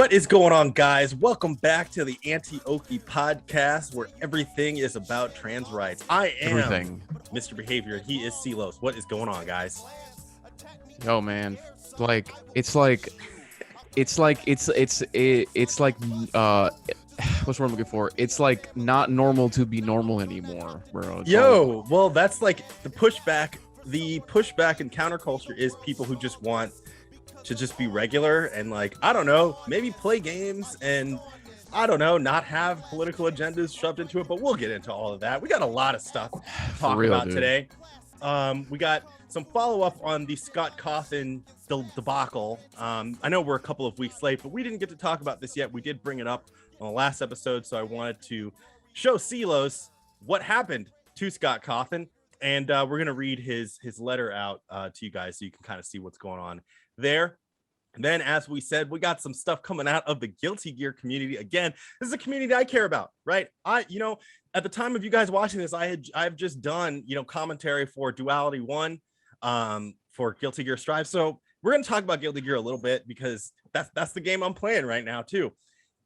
What is going on, guys? Welcome back to the Anti-Oki Podcast, where everything is about trans rights. I am MisterBehavior, and he is Ceelows. What is going on, guys? Yo, man, it's like what's what I'm looking for? It's like not normal to be normal anymore, bro. Well, that's like the pushback. The pushback in counterculture is people who just want to just be regular and, like, I don't know, maybe play games and, I don't know, not have political agendas shoved into it. But we'll get into all of that. We got a lot of stuff to talk about today. We got some follow-up on the Scott Cawthon debacle. I know we're a couple of weeks late, but we didn't get to talk about this yet. We did bring it up on the last episode, so I wanted to show Ceelows what happened to Scott Cawthon, and we're going to read his letter out to you guys so you can kind of see what's going on there. And then, as we said, we got some stuff coming out of the Guilty Gear community. Again, this is a community I care about, right? At the time of you guys watching this, I've just done, commentary for Duality 1 for Guilty Gear Strive. So we're going to talk about Guilty Gear a little bit because that's the game I'm playing right now too.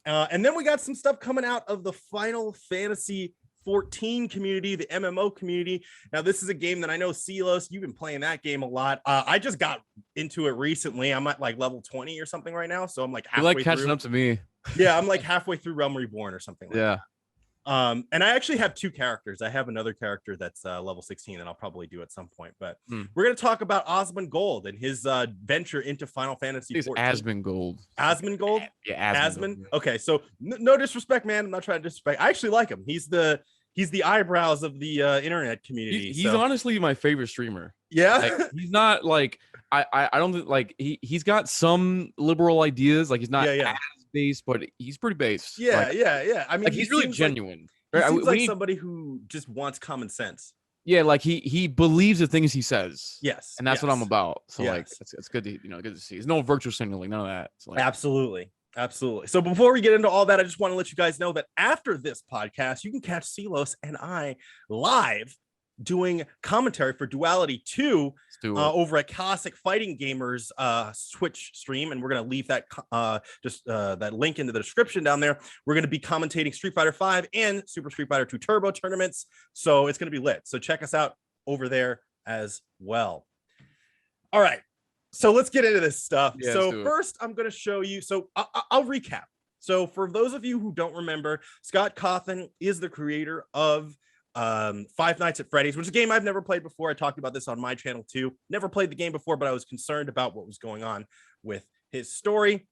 And then we got some stuff coming out of the Final Fantasy 14 community, the MMO community. Now, this is a game that I know, Ceelows, you've been playing that game a lot. I just got into it recently. I'm at like level 20 or something right now, so I'm like halfway through. Catching up to me. Yeah, I'm like halfway through Realm Reborn or something like that. And I actually have two characters. I have another character that's level 16 that I'll probably do at some point. But we're going to talk about Asmongold and his venture into Final Fantasy 14. Asmongold. Asmongold? Yeah, Asmon. Yeah. Okay, so no disrespect, man. I'm not trying to disrespect. I actually like him. He's the eyebrows of the internet community. He's honestly my favorite streamer. Yeah, like, he's not like I don't think like he's got some liberal ideas. Like he's not as based, but he's pretty based. Yeah. I mean, like, he's really genuine. He seems like somebody who just wants common sense. Yeah, like he believes the things he says. Yes, and that's what I'm about. So yes. Like it's good to good to see. There's no virtual signaling, none of that. So, like, Absolutely. So before we get into all that, I just want to let you guys know that after this podcast, you can catch Ceelows and I live doing commentary for Duality 2 over at ClassicFightingGamers Twitch stream, and we're going to leave that that link into the description down there. We're going to be commentating Street Fighter 5 and Super Street Fighter 2 Turbo tournaments, so it's going to be lit. So check us out over there as well. All right, so let's get into this stuff. Yeah, so first, I'm going to show you. So I'll recap. So for those of you who don't remember, Scott Cawthon is the creator of Five Nights at Freddy's, which is a game I've never played before. I talked about this on my channel too. Never played the game before, but I was concerned about what was going on with his story.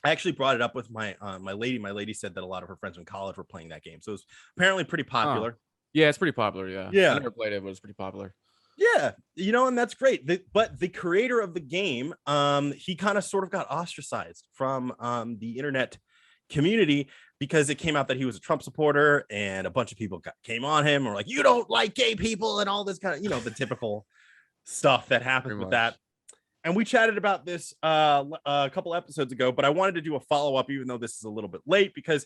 I actually brought it up with my lady. My lady said that a lot of her friends in college were playing that game, so it's apparently pretty popular. Yeah, it's pretty popular. Yeah, I never played it, but it's pretty popular. Yeah, and that's great. But the creator of the game, he kind of sort of got ostracized from the internet community because it came out that he was a Trump supporter, and a bunch of people came on him or like, you don't like gay people and all this kind of, the typical stuff that happens with that. And we chatted about this a couple episodes ago, but I wanted to do a follow-up, even though this is a little bit late, because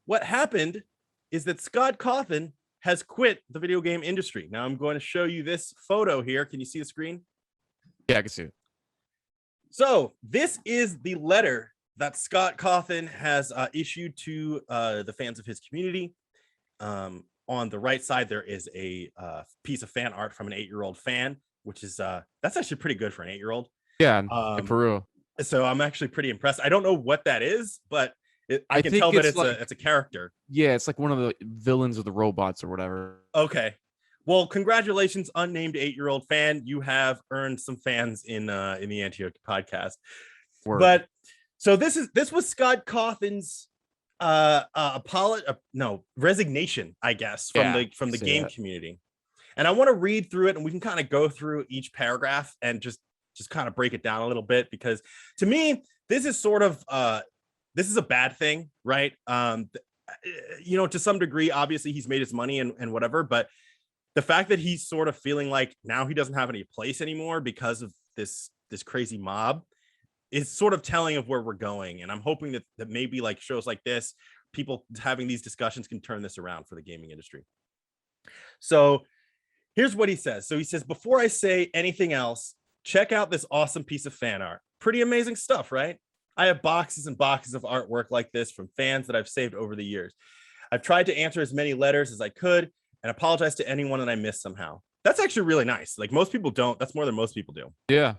what happened is that Scott Cawthon has quit the video game industry. Now I'm going to show you this photo here. Can you see the screen? Yeah, I can see it. So this is the letter that Scott Cawthon has issued to the fans of his community. On the right side, there is a piece of fan art from an 8-year-old fan, which is that's actually pretty good for an 8-year-old. Yeah, for real. So I'm actually pretty impressed. I don't know what that is, but I can tell that it's a character. Yeah, it's like one of the villains of the robots or whatever. Okay. Well, congratulations, unnamed 8-year-old fan. You have earned some fans in the Anti-Oki podcast. Word. But so this was Scott Cawthon's resignation, I guess, from the game community. And I want to read through it, and we can kind of go through each paragraph and just kind of break it down a little bit, because to me, this is sort of this is a bad thing, right? To some degree, obviously he's made his money and whatever, but the fact that he's sort of feeling like now he doesn't have any place anymore because of this crazy mob is sort of telling of where we're going. And I'm hoping that maybe like shows like this, people having these discussions can turn this around for the gaming industry. So here's what he says. So he says, before I say anything else, check out this awesome piece of fan art. Pretty amazing stuff, right? I have boxes and boxes of artwork like this from fans that I've saved over the years. I've tried to answer as many letters as I could and apologize to anyone that I missed somehow. That's actually really nice. Like most people don't. That's more than most people do. Yeah.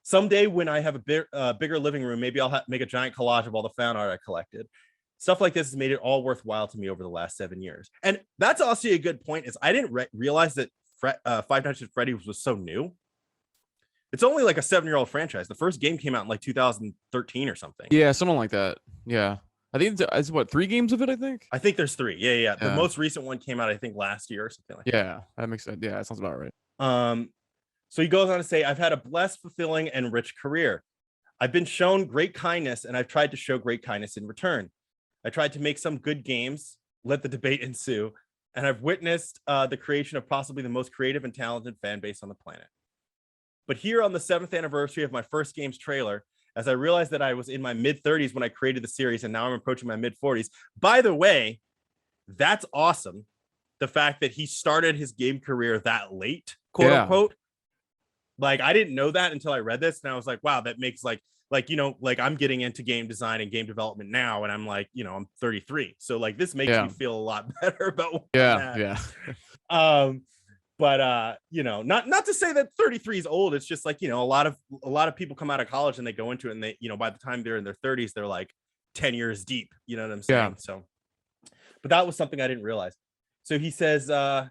Someday when I have a bigger living room, maybe I'll make a giant collage of all the fan art I collected. Stuff like this has made it all worthwhile to me over the last 7 years. And that's also a good point is I didn't realize that Five Nights at Freddy's was so new. It's only like a 7-year-old franchise. The first game came out in like 2013 or something. Yeah, something like that. Yeah. I think it's what, 3 games of it, I think? I think there's 3. Yeah. The most recent one came out, I think, last year or something like that. Yeah, that makes sense. Yeah, that sounds about right. So he goes on to say, I've had a blessed, fulfilling, and rich career. I've been shown great kindness, and I've tried to show great kindness in return. I tried to make some good games, let the debate ensue, and I've witnessed the creation of possibly the most creative and talented fan base on the planet. But here on the 7th anniversary of my first game's trailer, as I realized that I was in my mid-30s when I created the series, and now I'm approaching my mid-40s. By the way, that's awesome. The fact that he started his game career that late, quote unquote. Like, I didn't know that until I read this, and I was like, wow, that makes like, you know, like I'm getting into game design and game development now, and I'm like, you know, I'm 33. So like this makes me feel a lot better about but you know, not to say that 33 is old. It's just like, you know, a lot of people come out of college and they go into it, and they, you know, by the time they're in their 30s, they're like 10 years deep, you know what I'm saying? So but that was something I didn't realize. So he says, I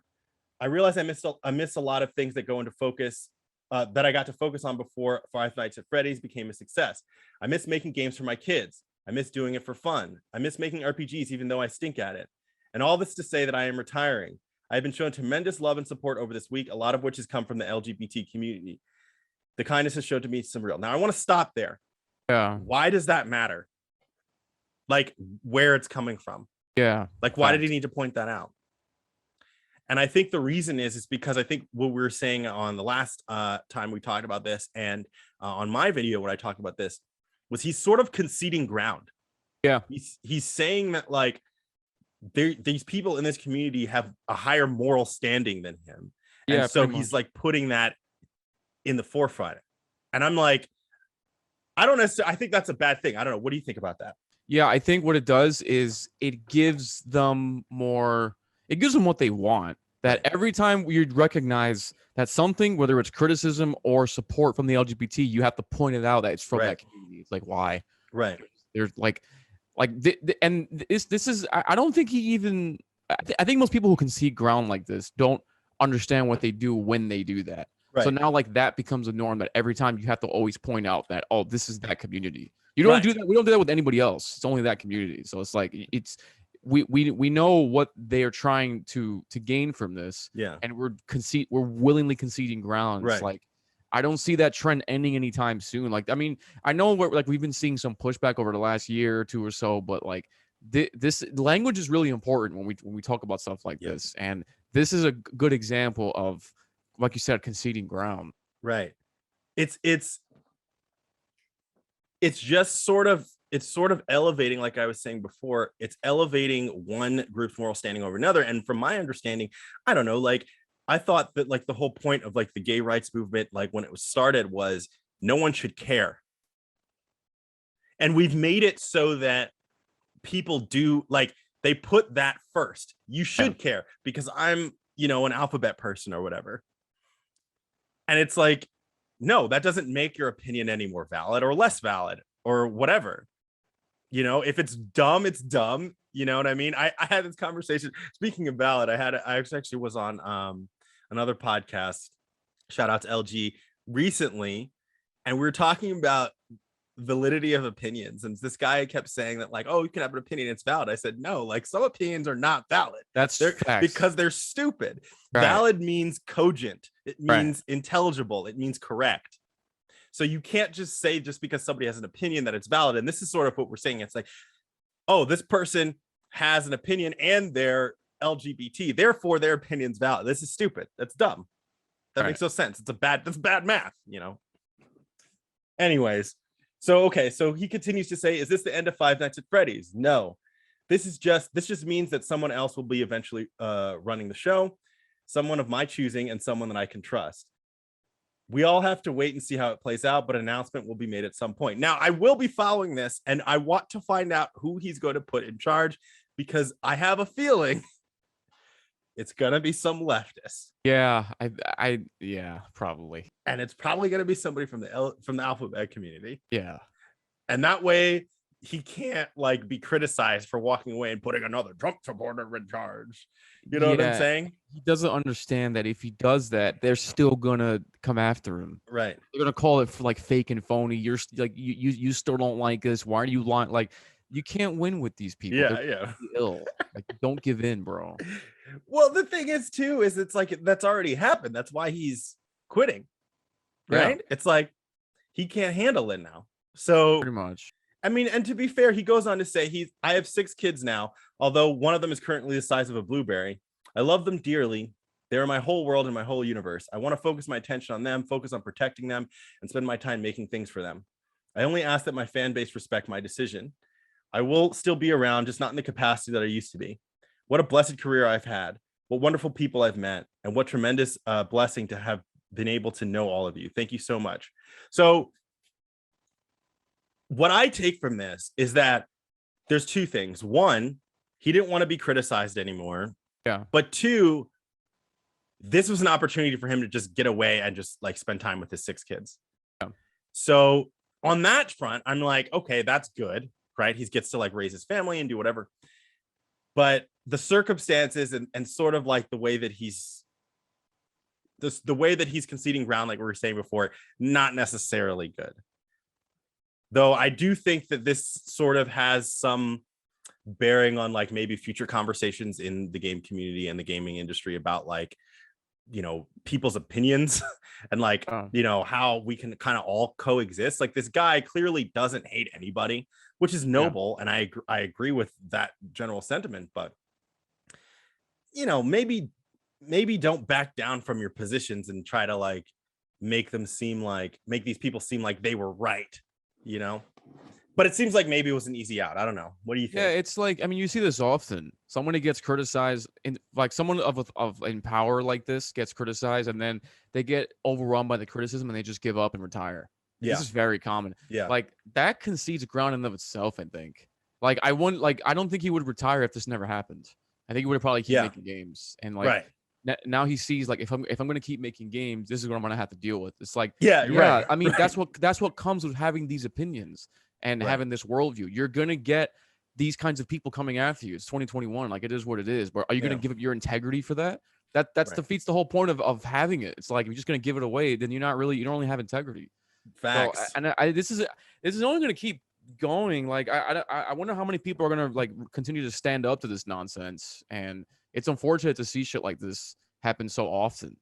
realized I missed a lot of things that go into focus that I got to focus on before Five Nights at Freddy's became a success. I miss making games for my kids. I miss doing it for fun. I miss making RPGs, even though I stink at it. And all this to say that I am retiring. I've been shown tremendous love and support over this week, a lot of which has come from the LGBT community. The kindness has showed to me some real. Now I want to stop there. Yeah. Why does that matter? Like where it's coming from. Yeah. Like why did he need to point that out? And I think the reason is because I think what we were saying on the last time we talked about this, and on my video when I talked about this, was he's sort of conceding ground. Yeah. He's saying that like these people in this community have a higher moral standing than him. And so he's like putting that in the forefront. And I'm like, I don't necessarily, I think that's a bad thing. I don't know. What do you think about that? Yeah, I think what it does is it gives them what they want. That every time you recognize that something, whether it's criticism or support from the LGBT, you have to point it out that it's from that community. It's like, why? Right. There's and this is, I don't think he even, I think most people who concede ground like this don't understand what they do when they do that. Right. So now like that becomes a norm that every time you have to always point out that, oh, this is that community. You don't do that. We don't do that with anybody else. It's only that community. So it's like, we know what they are trying to gain from this. Yeah. And we're willingly conceding ground. Right. It's like, I don't see that trend ending anytime soon. Like, I mean, I know we've been seeing some pushback over the last year or two or so, but like this language is really important when we talk about stuff like this. And this is a good example of, like you said, conceding ground. Right. It's just sort of elevating, like I was saying before, it's elevating one group's moral standing over another. And from my understanding, I don't know, like I thought that like the whole point of like the gay rights movement, like when it was started, was no one should care. And we've made it so that people do, like they put that first. You should care because I'm, you know, an alphabet person or whatever. And it's like, no, that doesn't make your opinion any more valid or less valid or whatever. You know, if it's dumb, it's dumb. You know what I mean? I had this conversation. Speaking of valid, I actually was on another podcast. Shout out to LG recently. And we were talking about validity of opinions. And this guy kept saying that like, oh, you can have an opinion, it's valid. I said, no, like some opinions are not valid. Because they're stupid. Right. Valid means cogent. It means intelligible. It means correct. So you can't just say just because somebody has an opinion that it's valid. And this is sort of what we're saying. It's like, oh, this person has an opinion and they're LGBT, therefore their opinion's valid. This is stupid. That's dumb. That makes no sense. That's bad math, you know. Anyways, so he continues to say, is this the end of Five Nights at Freddy's? No. This just means that someone else will be eventually running the show, someone of my choosing and someone that I can trust. we all have to wait and see how it plays out, but an announcement will be made at some point. Now, I will be following this, and I want to find out who he's going to put in charge, because I have a feeling it's going to be some leftist. Yeah, yeah, probably. And it's probably going to be somebody from the alphabet community. Yeah. And that way he can't like be criticized for walking away and putting another Trump supporter in charge. You know what I'm saying? He doesn't understand that if he does that, they're still gonna come after him. Right. They're gonna call it for like fake and phony. You're like you still don't like us. Why are you lying? Like you can't win with these people. Yeah, they're ill. Like don't give in, bro. Well, the thing is too, is it's like that's already happened. That's why he's quitting. Right? Yeah. It's like he can't handle it now. So pretty much. I mean, and to be fair, he goes on to say I have 6 kids now, although one of them is currently the size of a blueberry. I love them dearly. They're my whole world and my whole universe. I want to focus my attention on them, focus on protecting them, and spend my time making things for them. I only ask that my fan base respect my decision. I will still be around, just not in the capacity that I used to be. What a blessed career I've had. What wonderful people I've met. And what tremendous blessing to have been able to know all of you. Thank you so much. So what I take from this is that there's 2 things. 1, he didn't want to be criticized anymore. Yeah. But 2, this was an opportunity for him to just get away and just like spend time with his 6 kids. Yeah. So on that front, I'm like, okay, that's good, right? He gets to like raise his family and do whatever. But the circumstances and sort of like the way that he's conceding ground, like we were saying before, not necessarily good. Though I do think that this sort of has some bearing on like maybe future conversations in the game community and the gaming industry about like, you know, people's opinions and like, you know, how we can kind of all coexist. Like this guy clearly doesn't hate anybody, which is noble. Yeah. And I agree with that general sentiment, but you know, maybe don't back down from your positions and try to like make these people seem like they were right. You know, but it seems like maybe it was an easy out. I don't know. What do you think? Yeah, it's like, I mean, you see this often. Someone who gets criticized, like someone of in power like this gets criticized, and then they get overrun by the criticism and they just give up and retire. Yeah. This is very common. Yeah. Like that concedes ground in and of itself, I think. Like I don't think he would retire if this never happened. I think he would probably keep making games. And like now he sees like if I'm going to keep making games, this is what I'm going to have to deal with. It's like right. I mean that's what comes with having these opinions and having this worldview. You're going to get these kinds of people coming after you. It's 2021, like it is what it is. But are you going to give up your integrity for that? That defeats the whole point of having it. It's like if you're just going to give it away, then you don't really have integrity. Facts. So, and this is only going to keep going. Like I wonder how many people are going to like continue to stand up to this nonsense. And it's unfortunate to see shit like this happen so often.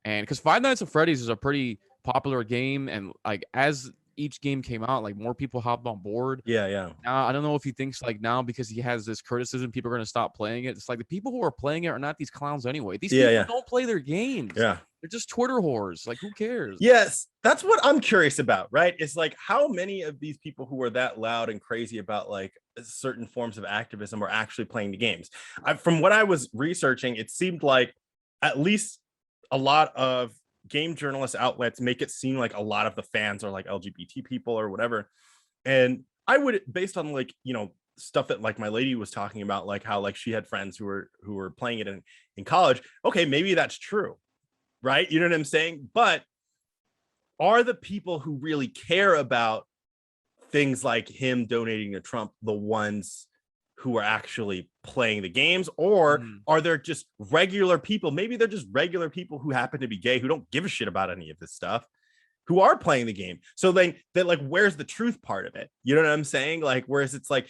And because Five Nights at Freddy's is a pretty popular game, and like as each game came out, like more people hopped on board. Yeah. Now I don't know if he thinks like now because he has this criticism, people are going to stop playing it. It's like the people who are playing it are not these clowns anyway. These people don't play their games. Yeah. They're just Twitter whores. Like who cares? Yes, that's what I'm curious about, right? It's like how many of these people who are that loud and crazy about like certain forms of activism are actually playing the games. From what I was researching, it seemed like at least a lot of game journalist outlets make it seem like a lot of the fans are like LGBT people or whatever. And I would, based on like, you know, stuff that like my lady was talking about, like how like she had friends who were playing it in college. Okay, maybe that's true, right? You know what I'm saying? But are the people who really care about things like him donating to Trump the ones who are actually playing the games, or are there just regular people? Maybe they're just regular people who happen to be gay, who don't give a shit about any of this stuff, who are playing the game. So then like, where's the truth part of it? You know what I'm saying? Like, whereas it's like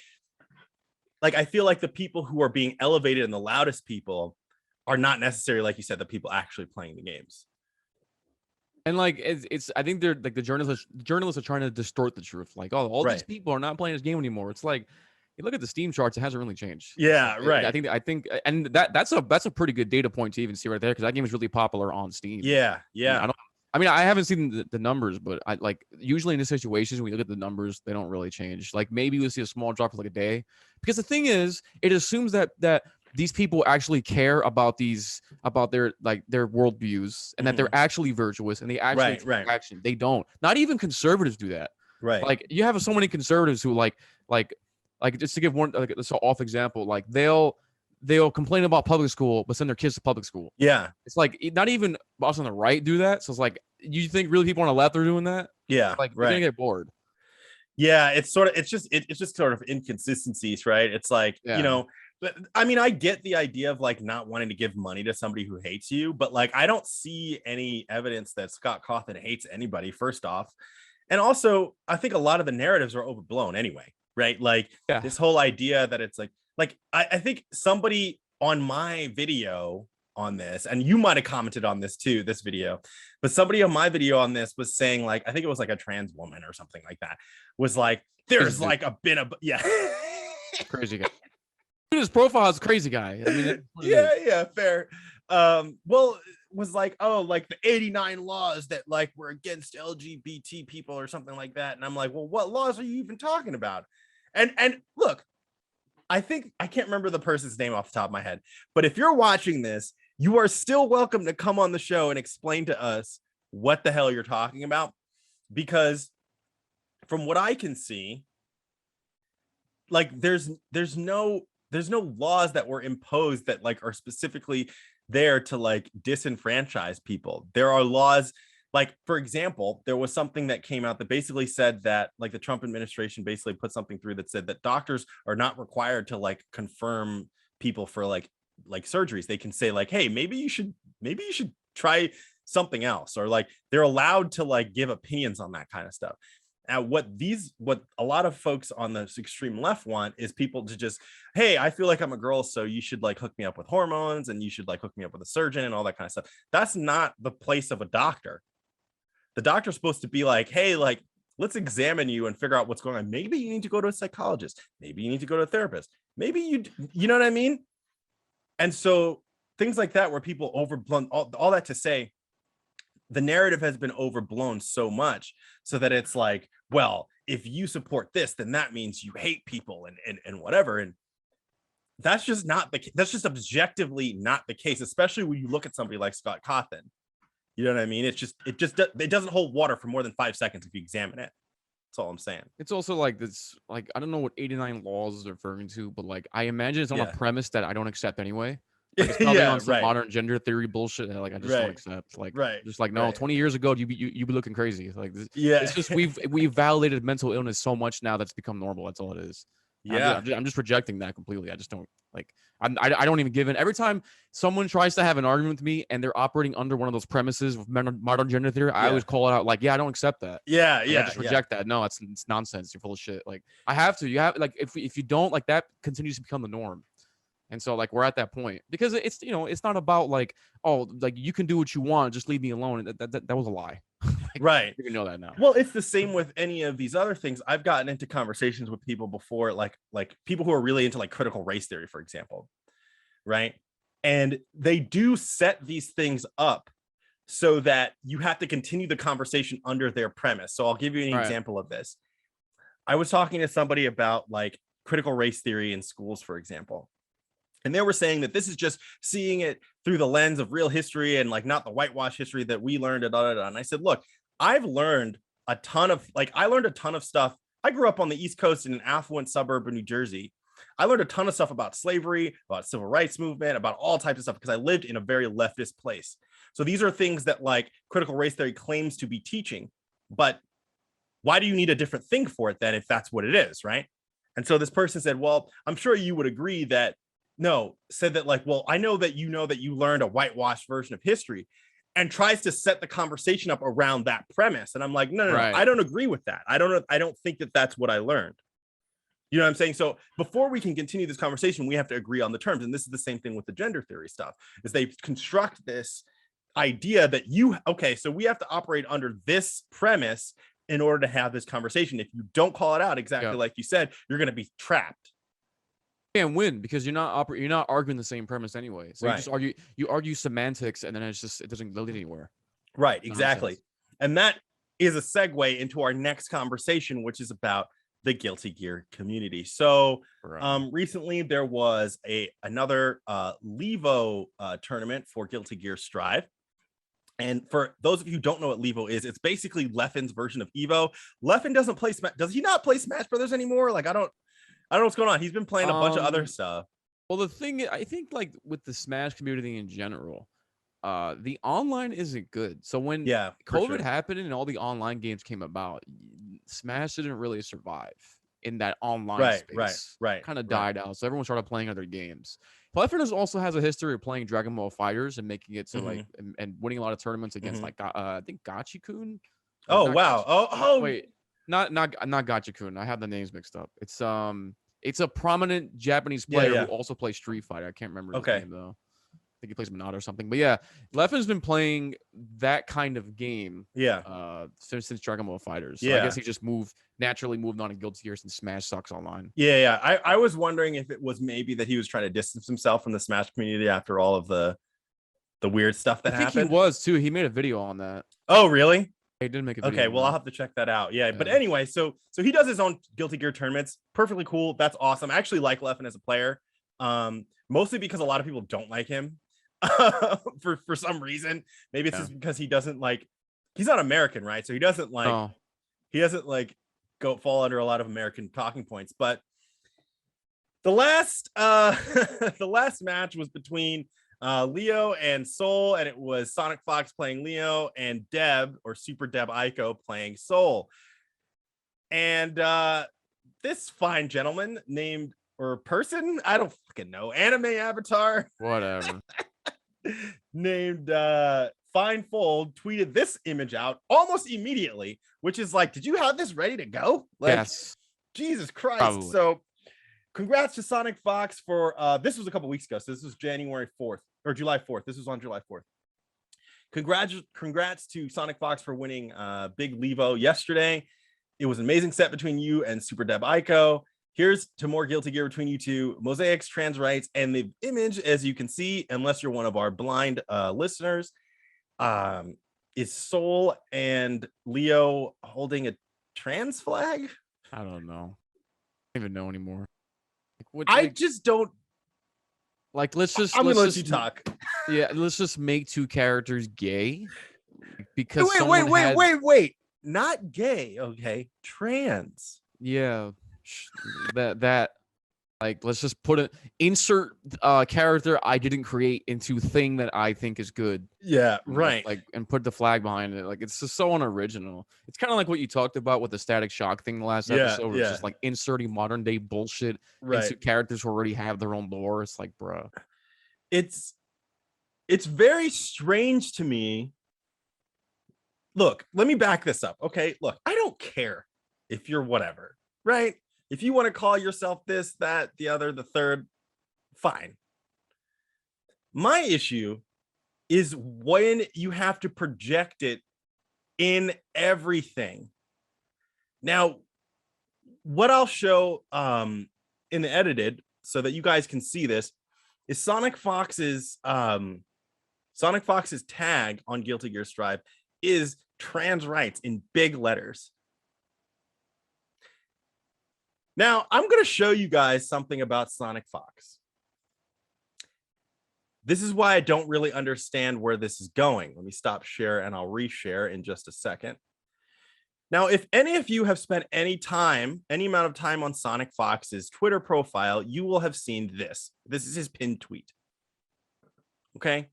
I feel like the people who are being elevated and the loudest people are not necessarily, like you said, the people actually playing the games. And like it's I think they're like the journalists are trying to distort the truth. Like, oh, all these people are not playing this game anymore. It's like you look at the Steam charts, it hasn't really changed. Yeah, right. I think, and that's a pretty good data point to even see right there, because that game is really popular on Steam. Yeah. I mean, I haven't seen the numbers, but I like usually in these situations, when you look at the numbers, they don't really change. Like maybe we'll see a small drop for like a day, because the thing is, it assumes that these people actually care about their worldviews, and that they're actually virtuous and they actually take action. They don't. Not even conservatives do that. Right. Like you have so many conservatives who like just to give one so off example, like they'll complain about public school but send their kids to public school. Yeah. It's like not even us on the right do that. So it's like, you think really people on the left are doing that? Yeah. Like you're gonna get bored. Yeah, it's just sort of inconsistencies, right? It's like, you know, I mean, I get the idea of like not wanting to give money to somebody who hates you, but like I don't see any evidence that Scott Cawthon hates anybody, first off. And also, I think a lot of the narratives are overblown anyway, right? Like this whole idea that it's like I think somebody on my video on this, and you might have commented on this too, this video, but somebody on my video on this was saying, like, I think it was like a trans woman or something like that, was like, there's like crazy guy. His profile is crazy guy. I mean, fair. Well, was like, oh, like the 89 laws that like were against LGBT people or something like that. And I'm like, well, what laws are you even talking about? And look, I think I can't remember the person's name off the top of my head, but if you're watching this, you are still welcome to come on the show and explain to us what the hell you're talking about, because from what I can see, like there's no laws that were imposed that like are specifically there to like disenfranchise people. There are laws, like, for example, there was something that came out that basically said that like the Trump administration basically put something through that said that doctors are not required to like confirm people for like surgeries. They can say like, hey, maybe you should try something else, or like they're allowed to like give opinions on that kind of stuff. Now, what a lot of folks on the extreme left want is people to just, hey, I feel like I'm a girl, so you should like hook me up with hormones, and you should like hook me up with a surgeon and all that kind of stuff. That's not the place of a doctor. The doctor's supposed to be like, hey, like, let's examine you and figure out what's going on. Maybe you need to go to a psychologist. Maybe you need to go to a therapist. Maybe you know what I mean? And so things like that, where people overblown, all that to say, the narrative has been overblown so much so that it's like, well, if you support this, then that means you hate people and whatever. And that's just that's just objectively not the case, especially when you look at somebody like Scott Cawthon. You know what I mean? It doesn't hold water for more than 5 seconds if you examine it. That's all I'm saying. It's also like this, like, I don't know what 89 laws is referring to, but like I imagine it's on a premise that I don't accept anyway. Like, it's probably on some modern gender theory bullshit that like I just don't accept. Like, just like, no, 20 years ago you be looking crazy. Like, it's just we've validated mental illness so much now that's become normal. That's all it is. I'm just rejecting that completely. I just don't like. I don't even give in. Every time someone tries to have an argument with me and they're operating under one of those premises with modern gender theory, I always call it out. Like, I don't accept that. I just reject that. No, it's nonsense. You're full of shit. Like, I have to. You have, like, if you don't, like, that continues to become the norm. And so, like, we're at that point because it's, it's not about like, oh, like, you can do what you want, just leave me alone. That was a lie. Like, you know that now. Well, it's the same with any of these other things. I've gotten into conversations with people before, like people who are really into like critical race theory, for example, right? And they do set these things up so that you have to continue the conversation under their premise. So I'll give you an example of this. I was talking to somebody about like critical race theory in schools, for example. And they were saying that this is just seeing it through the lens of real history and like not the whitewash history that we learned. And I said, look, I've learned a ton of stuff. I grew up on the East Coast in an affluent suburb of New Jersey. I learned a ton of stuff about slavery, about civil rights movement, about all types of stuff because I lived in a very leftist place. So these are things that like critical race theory claims to be teaching. But why do you need a different thing for it then if that's what it is, right? And so this person said, well, I'm sure you would agree that said that like, well, I know that you learned a whitewashed version of history, and tries to set the conversation up around that premise. And I'm like, no, I don't agree with that. I don't think that that's what I learned. You know what I'm saying? So before we can continue this conversation, we have to agree on the terms. And this is the same thing with the gender theory stuff, is they construct this idea that so we have to operate under this premise in order to have this conversation. If you don't call it out exactly like you said, you're going to be trapped. Can't win because you're not arguing the same premise anyway. So you argue semantics, and then it doesn't lead anywhere. Right, exactly. And that is a segue into our next conversation, which is about the Guilty Gear community. So recently there was another Levo tournament for Guilty Gear Strive. And for those of you who don't know what Levo is, it's basically Leffen's version of Evo. Leffen doesn't play Smash. Does he not play Smash Brothers anymore? Like, I don't know what's going on. He's been playing a bunch of other stuff. Well, the thing, I think, like, with the Smash community in general, the online isn't good. So when COVID happened and all the online games came about, Smash didn't really survive in that online space. Right. Kind of died out. So everyone started playing other games. Pleathers also has a history of playing Dragon Ball Fighters and making it to like and winning a lot of tournaments against like I think Gachikun. Oh wow! Oh wait, not Gachikun. I have the names mixed up. It's a prominent Japanese player who also plays Street Fighter. I can't remember his name though. I think he plays Monado or something. But yeah, Leffen's been playing that kind of game. Since Dragon Ball Fighters. So I guess he just naturally moved on to Guilty Gear since Smash sucks online. I was wondering if it was maybe that he was trying to distance himself from the Smash community after all of the weird stuff that happened. I think he was too. He made a video on that. Oh really? He did make a video. Okay, well I'll have to check that out. Yeah, but anyway, so he does his own Guilty Gear tournaments. Perfectly cool. That's awesome. I actually like Leffen as a player. Mostly because a lot of people don't like him. for some reason. Maybe it's just because he doesn't like, he's not American, right? So he doesn't like go fall under a lot of American talking points. But the last the last match was between Leo and Soul, and it was Sonic Fox playing Leo and Deb or Super Debacle playing Soul. And this fine gentleman named or person, I don't fucking know, anime avatar, whatever, named Finefold tweeted this image out almost immediately, which is like, did you have this ready to go? Like, yes. Jesus Christ. Probably. So congrats to Sonic Fox for this was a couple weeks ago, so this was January 4th or July 4th. This was on July 4th. Congrats to Sonic Fox for winning Big Levo yesterday. It was an amazing set between you and Super Debacle. Here's to more Guilty Gear between you two. Mosaics, trans rights, and the image, as you can see, unless you're one of our blind listeners, is Soul and Leo holding a trans flag. I don't know. I don't even know anymore. I just don't. Like, let's just. I'm gonna let you talk. Yeah, let's just make two characters gay. Because wait. Not gay, okay? Trans. Yeah. That like, let's just put it, insert character I didn't create into thing that I think is good. Yeah, right. Like, and put the flag behind it. Like, it's just so unoriginal. It's kind of like what you talked about with the Static Shock thing the last episode, where it's just like inserting modern day bullshit into characters who already have their own lore. It's like, bro, it's very strange to me. Look, let me back this up. Okay, look, I don't care if you're whatever, right? If you want to call yourself this, that, the other, the third, fine. My issue is when you have to project it in everything. Now, what I'll show in the edited so that you guys can see this is Sonic Fox's tag on Guilty Gear Strive is trans rights in big letters. Now, I'm going to show you guys something about Sonic Fox. This is why I don't really understand where this is going. Let me stop share and I'll reshare in just a second. Now, if any of you have spent any amount of time on Sonic Fox's Twitter profile, you will have seen this. This is his pinned tweet. Okay.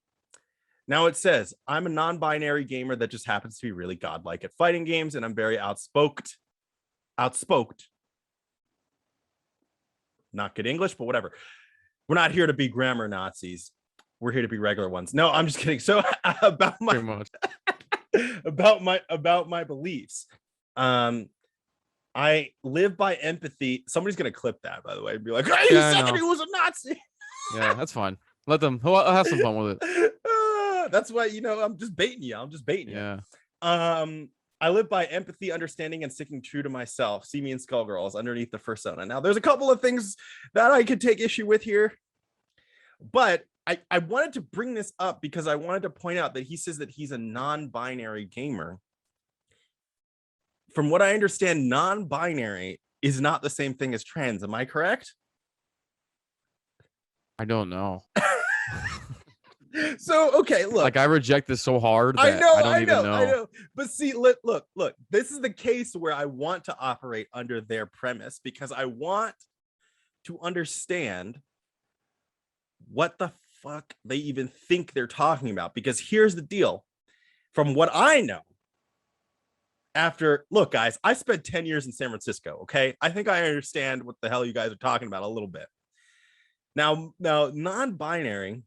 Now it says, I'm a non-binary gamer that just happens to be really godlike at fighting games, and I'm very outspoken. Not good English, but whatever. We're not here to be grammar Nazis. We're here to be regular ones. No, I'm just kidding. So about my beliefs. I live by empathy. Somebody's gonna clip that, by the way, and be like, "Hey, you said he was a Nazi." Yeah, that's fine. Let them. I'll have some fun with it. That's why, I'm just baiting you. Yeah. I live by empathy, understanding, and sticking true to myself. See me in Skullgirls underneath the persona. Now, there's a couple of things that I could take issue with here, but I wanted to bring this up because I wanted to point out that he says that he's a non-binary gamer. From what I understand, non-binary is not the same thing as trans. Am I correct? I don't know. So, okay, look. Like, I reject this so hard that I don't know. I know. But see, look. This is the case where I want to operate under their premise because I want to understand what the fuck they even think they're talking about. Because here's the deal. From what I know, look, guys, I spent 10 years in San Francisco, okay? I think I understand what the hell you guys are talking about a little bit. Now, non-binary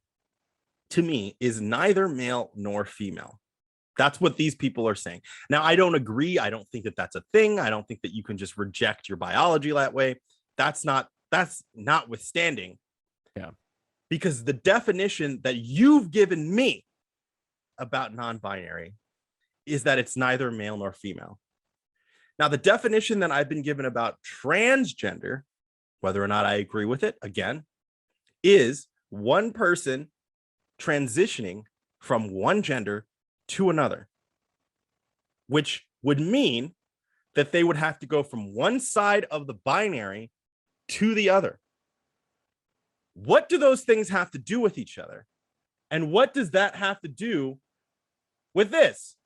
to me is neither male nor female. That's what these people are saying. Now, I don't agree. I don't think that that's a thing. I don't think that you can just reject your biology that way. That's notwithstanding. Yeah. Because the definition that you've given me about non-binary is that it's neither male nor female. Now, the definition that I've been given about transgender, whether or not I agree with it, again, is one person transitioning from one gender to another, which would mean that they would have to go from one side of the binary to the other. What do those things have to do with each other? And what does that have to do with this?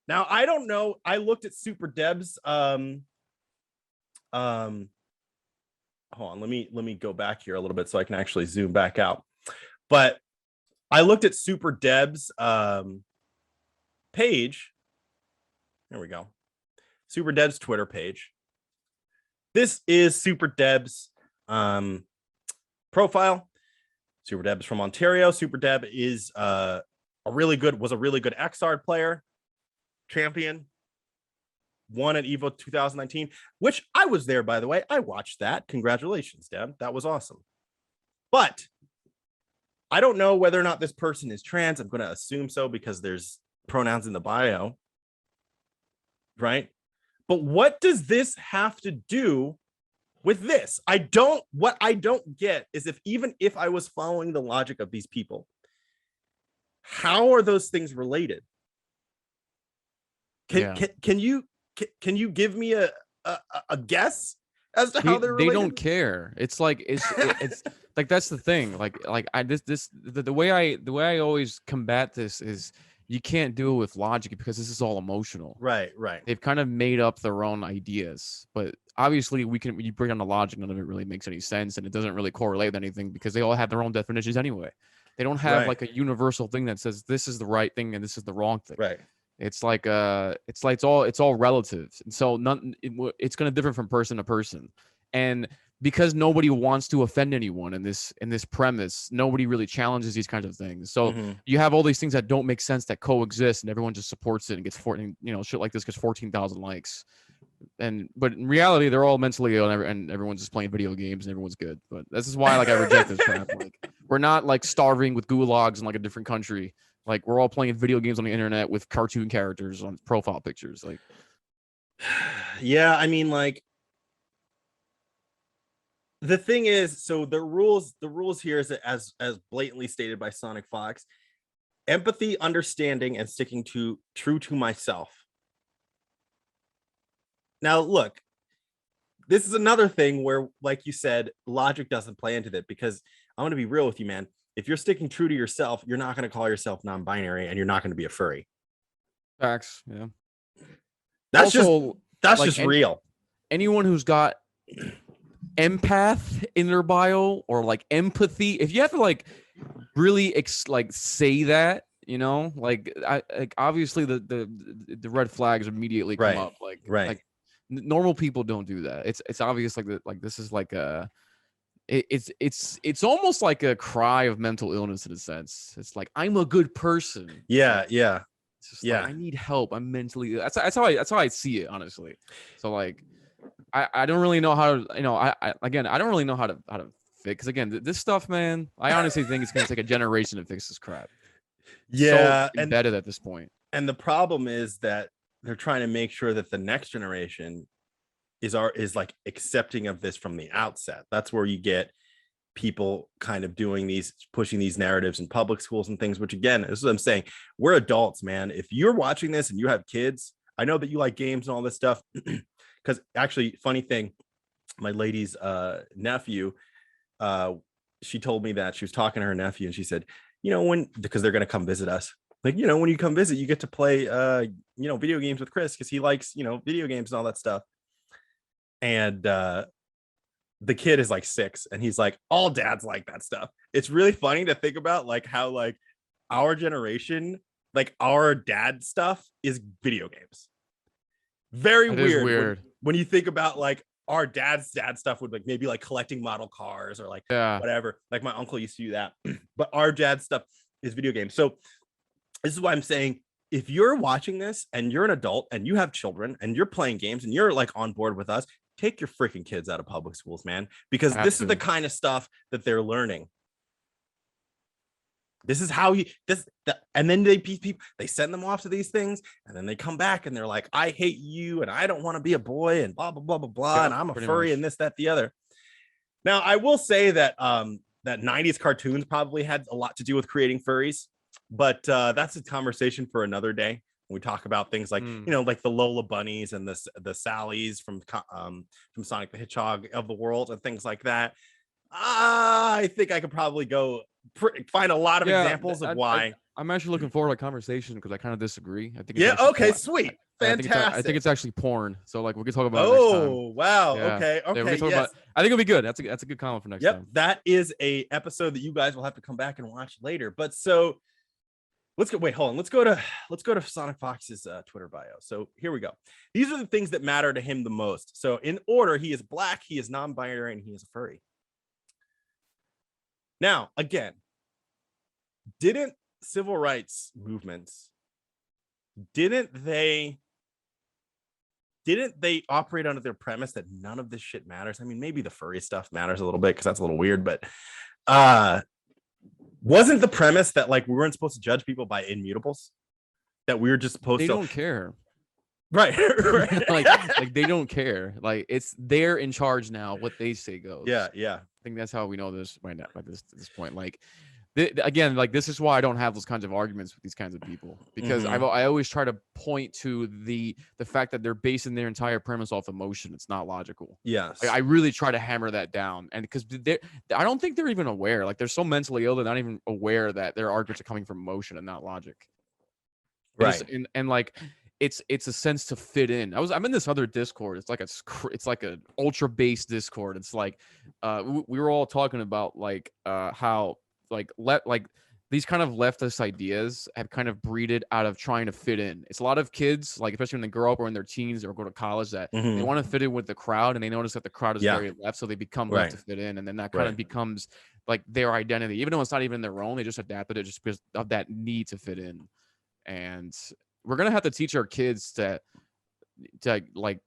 Now, I don't know. I looked at Super Deb's hold on, let me go back here a little bit so I can actually zoom back out. But I looked at Super Deb's page. There we go. Super Deb's Twitter page. This is Super Deb's profile. Super Deb's from Ontario. Super Deb is was a really good XR player, champion, won at EVO 2019, which I was there, by the way. I watched that. Congratulations, Deb. That was awesome. But I don't know whether or not this person is trans. I'm going to assume so because there's pronouns in the bio, right? But what does this have to do with this? What I don't get is even if I was following the logic of these people, how are those things related? Can you give me a guess as to how they're related? They don't care. It's like it's like that's the thing. The way I always combat this is you can't do it with logic because this is all emotional. Right. They've kind of made up their own ideas, but obviously when you bring on the logic, none of it really makes any sense, and it doesn't really correlate with anything because they all have their own definitions anyway. They don't have like a universal thing that says this is the right thing and this is the wrong thing. Right. It's all relative, and so it's going to differ from person to person, and because nobody wants to offend anyone in this premise, nobody really challenges these kinds of things. So you have all these things that don't make sense that coexist, and everyone just supports it and gets 14, shit like this gets 14,000 likes, but in reality they're all mentally ill and everyone's just playing video games and everyone's good. But this is why I reject this crap. Like, we're not like starving with gulags in like a different country. Like, we're all playing video games on the internet with cartoon characters on profile pictures. Like, yeah, I mean, like, the thing is, so the rules here is as blatantly stated by Sonic Fox: empathy, understanding, and sticking true to myself. Now, look, this is another thing where, like you said, logic doesn't play into that, because I'm going to be real with you, man. If you're sticking true to yourself, you're not going to call yourself non-binary, and you're not going to be a furry. Facts, yeah. That's just real. Anyone who's got empath in their bio or like empathy, if you have to like really say that, obviously the red flags immediately come up. Like normal people don't do that. It's obvious this is like a. It's almost like a cry of mental illness in a sense. It's like, I'm a good person. Yeah. It's just like, I need help. I'm mentally. That's how I see it, honestly. So like, I don't really know how to. I don't really know how to fix. Because again, this stuff, man, I honestly think it's gonna take a generation to fix this crap. Yeah, so embedded at this point. And the problem is that they're trying to make sure that the next generation is like accepting of this from the outset. That's where you get people kind of pushing these narratives in public schools and things, which again, this is what I'm saying. We're adults, man. If you're watching this and you have kids, I know that you like games and all this stuff. because actually, funny thing, my lady's nephew, she told me that she was talking to her nephew and she said, because they're going to come visit us, like, when you come visit, you get to play video games with Chris because he likes video games and all that stuff. And the kid is like 6 and he's like, all dads like that stuff. It's really funny to think about like how like our generation, like our dad stuff is video games. Very weird. When you think about like our dad's dad stuff would like maybe like collecting model cars or like whatever. Like my uncle used to do that, but our dad's stuff is video games. So this is why I'm saying, if you're watching this and you're an adult and you have children and you're playing games and you're like on board with us, take your freaking kids out of public schools, man, because this is the kind of stuff that they're learning. This is how and then they send them off to these things and then they come back and they're like, I hate you and I don't want to be a boy and blah, blah, blah, blah, blah. And I'm a furry and this, that, the other. Now, I will say that that 90s cartoons probably had a lot to do with creating furries, but that's a conversation for another day. We talk about things like, like the Lola bunnies and the Sallys from Sonic the Hedgehog of the world and things like that. I think I could probably find a lot of examples of why. I'm actually looking forward to a conversation because I kind of disagree. I think. Okay, sweet. Fantastic. I think it's actually porn. So like we can talk about it next time. Wow. Yeah. Okay. Yes. I think it'll be good. That's a good comment for next time. That is a episode that you guys will have to come back and watch later. But so let's go. Wait, hold on. Let's go to Sonic Fox's Twitter bio. So here we go. These are the things that matter to him the most. So in order, he is black, he is non-binary, and he is a furry. Now, again, didn't civil rights movements, didn't they operate under their premise that none of this shit matters? I mean, maybe the furry stuff matters a little bit because that's a little weird, but wasn't the premise that like we weren't supposed to judge people by immutables? That we were just supposed to. They don't care. Right. like they don't care. Like they're in charge now. What they say goes. Yeah. I think that's how we know this right now at this point. Like again, like this is why I don't have those kinds of arguments with these kinds of people, because I always try to point to the fact that they're basing their entire premise off emotion. It's not logical. Yes. Like, I really try to hammer that down, and because I don't think they're even aware. Like they're so mentally ill, they're not even aware that their arguments are coming from emotion and not logic. Right. And like it's a sense to fit in. I'm in this other Discord. It's like an ultra based Discord. It's like we were all talking about like how like these kind of leftist ideas have kind of breeded out of trying to fit in. It's a lot of kids, like especially when they grow up or in their teens or go to college, that they want to fit in with the crowd, and they notice that the crowd is very left, so they become left to fit in, and then that kind of becomes like their identity, even though it's not even their own. They just adapted it just because of that need to fit in. And we're gonna have to teach our kids to like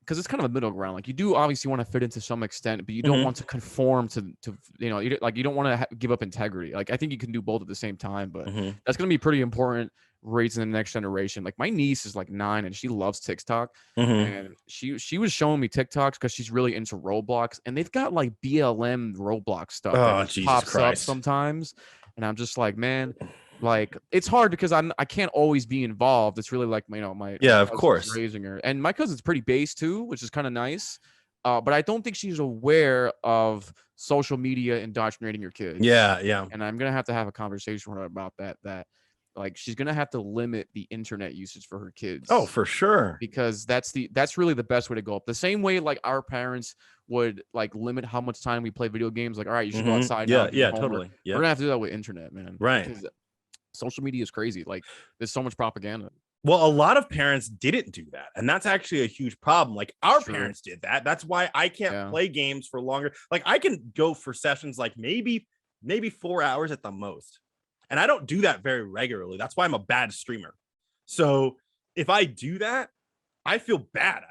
because it's kind of a middle ground. Like you do obviously want to fit in to some extent, but you don't want to conform to you don't want to give up integrity. Like I think you can do both at the same time, but that's going to be pretty important raising the next generation. Like my niece is like 9 and she loves TikTok, and she was showing me TikToks because she's really into Roblox, and they've got like BLM Roblox stuff that pops up sometimes, and I'm just like, man. Like it's hard because I can't always be involved. It's really like my of course raising her, and my cousin's pretty base too, which is kind of nice. But I don't think she's aware of social media indoctrinating your kids. Yeah. And I'm gonna have to have a conversation with her about that. That like she's gonna have to limit the internet usage for her kids. Oh, for sure. Because that's really the best way to go up. The same way like our parents would like limit how much time we play video games. Like, all right, you should go outside. Yeah, totally. We're gonna have to do that with internet, man. Right. Because social media is crazy. Like there's so much propaganda. Well, a lot of parents didn't do that, and that's actually a huge problem. Like our parents did that. That's why I can't play games for longer. Like I can go for sessions like maybe 4 hours at the most, and I don't do that very regularly. That's why I'm a bad streamer. So if I do that, I feel bad.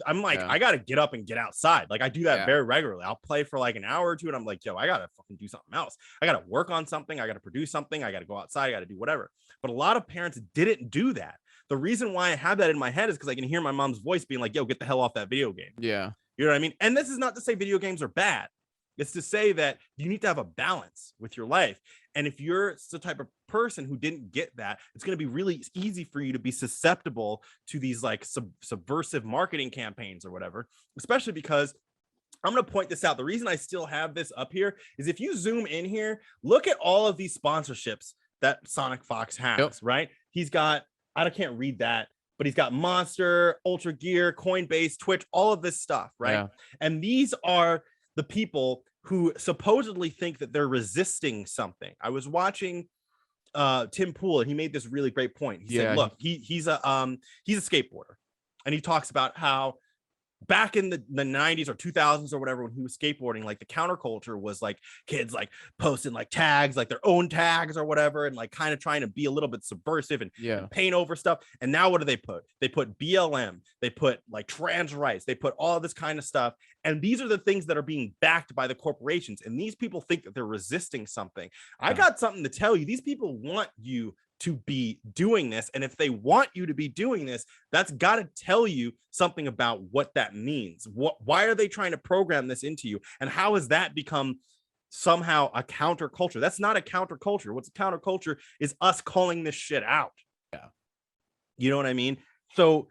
I'm like, I got to get up and get outside. Like I do that very regularly. I'll play for like an hour or two and I'm like, yo, I got to fucking do something else. I got to work on something. I got to produce something. I got to go outside. I got to do whatever. But a lot of parents didn't do that. The reason why I have that in my head is because I can hear my mom's voice being like, yo, get the hell off that video game. Yeah. You know what I mean? And this is not to say video games are bad. It's to say that you need to have a balance with your life. And if you're the type of person who didn't get that, it's going to be really easy for you to be susceptible to these like subversive marketing campaigns or whatever, especially because I'm going to point this out. The reason I still have this up here is if you zoom in here, look at all of these sponsorships that Sonic Fox has, right? He's got, I can't read that, but he's got Monster, Ultra Gear, Coinbase, Twitch, all of this stuff, right? Yeah. And these are the people who supposedly think that they're resisting something. I was watching Tim Pool, and he made this really great point. He said, look, he's a skateboarder, and he talks about how back in the 90s or 2000s or whatever, when he was skateboarding, like the counterculture was like kids like posting like tags, like their own tags or whatever, and like kind of trying to be a little bit subversive and paint over stuff. And now what do they put? They put BLM, they put like trans rights, they put all this kind of stuff. And these are the things that are being backed by the corporations. And these people think that they're resisting something. I got something to tell you. These people want you to be doing this, and if they want you to be doing this, that's got to tell you something about what that means. Why are they trying to program this into you, and how has that become somehow a counterculture? That's not a counterculture. What's a counterculture is us calling this shit out. Yeah, you know what I mean? So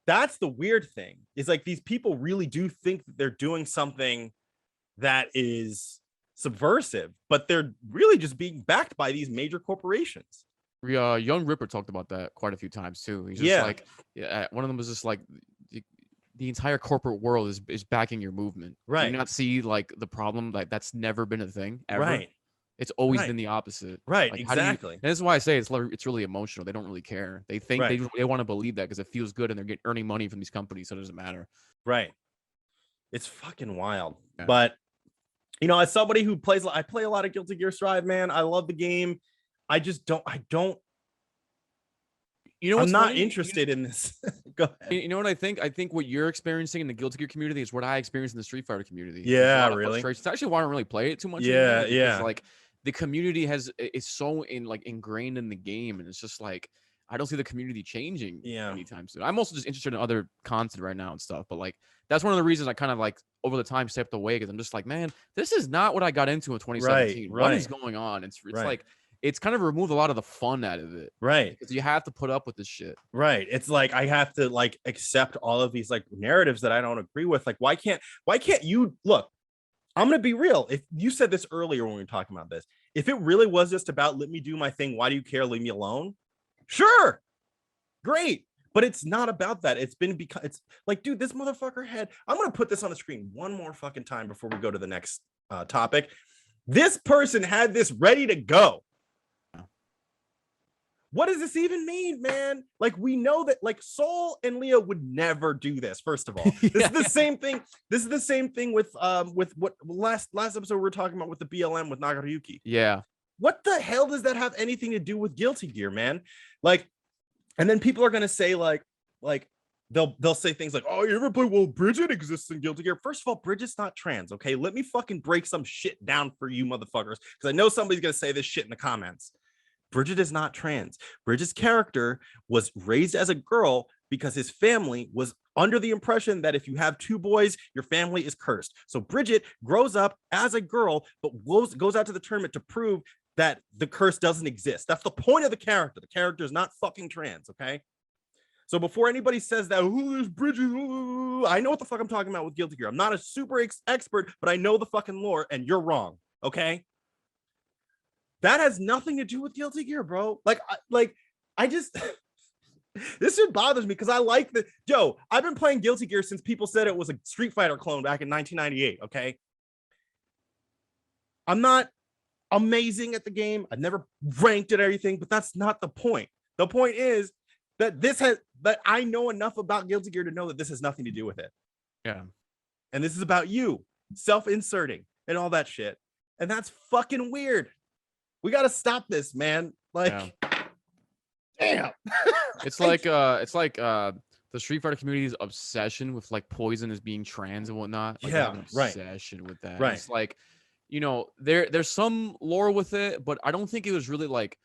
that's the weird thing, is like these people really do think that they're doing something that is subversive, but they're really just being backed by these major corporations. Young Ripper talked about that quite a few times too. He's just like, one of them was just like, the entire corporate world is backing your movement. Right. Do you not see like the problem? Like that's never been a thing ever. Right. It's always been the opposite. Right. Like, exactly. And this is why I say it's really emotional. They don't really care. They think they want to believe that because it feels good and they're earning money from these companies, so it doesn't matter. Right. It's fucking wild. Yeah. But you know, as somebody who I play a lot of Guilty Gear Strive, man. I love the game. I don't. You know, I'm not interested in this. Go ahead. You know what I think? I think what you're experiencing in the Guilty Gear community is what I experienced in the Street Fighter community. Yeah, really. It's actually why I don't really play it too much. Yeah, yeah. Like the community is so ingrained in the game, and it's just like I don't see the community changing anytime soon. I'm also just interested in other content right now and stuff, but like that's one of the reasons I kind of like over the time stepped away, because I'm just like, man, this is not what I got into in 2017. Right. What is going on? It's like. It's kind of removed a lot of the fun out of it. Right. Because you have to put up with this shit. Right. It's like I have to like accept all of these like narratives that I don't agree with. Like, why can't you look? I'm gonna be real. If you said this earlier when we were talking about this, if it really was just about let me do my thing, why do you care? Leave me alone. Sure. Great. But it's not about that. It's like, dude, this motherfucker had. I'm gonna put this on the screen one more fucking time before we go to the next topic. This person had this ready to go. What does this even mean, man? Like, we know that like Soul and Leo would never do this. First of all, this is the same thing. This is the same thing with what last episode we were talking about with the BLM with Nagaruyuki. Yeah. What the hell does that have anything to do with Guilty Gear, man? Like, and then people are gonna say like they'll say things like, oh, you ever play? Well, Bridget exists in Guilty Gear. First of all, Bridget's not trans. Okay, let me fucking break some shit down for you motherfuckers, because I know somebody's gonna say this shit in the comments. Bridget is not trans. Bridget's character was raised as a girl because his family was under the impression that if you have two boys, your family is cursed. So Bridget grows up as a girl, but goes out to the tournament to prove that the curse doesn't exist. That's the point of the character. The character is not fucking trans, okay? So before anybody says that, who is Bridget? I know what the fuck I'm talking about with Guilty Gear. I'm not a super expert, but I know the fucking lore, and you're wrong, okay? That has nothing to do with Guilty Gear, bro. I just this shit bothers me because I like I've been playing Guilty Gear since people said it was a Street Fighter clone back in 1998. Okay, I'm not amazing at the game. I've never ranked at everything, but that's not the point. The point is that I know enough about Guilty Gear to know that this has nothing to do with it. Yeah, and this is about you self-inserting and all that shit, and that's fucking weird. We got to stop this, man. Like, damn. It's like the Street Fighter community's obsession with like Poison as being trans and whatnot. Like, yeah, obsession with that. Right. It's like, you know, there's some lore with it, but I don't think it was really like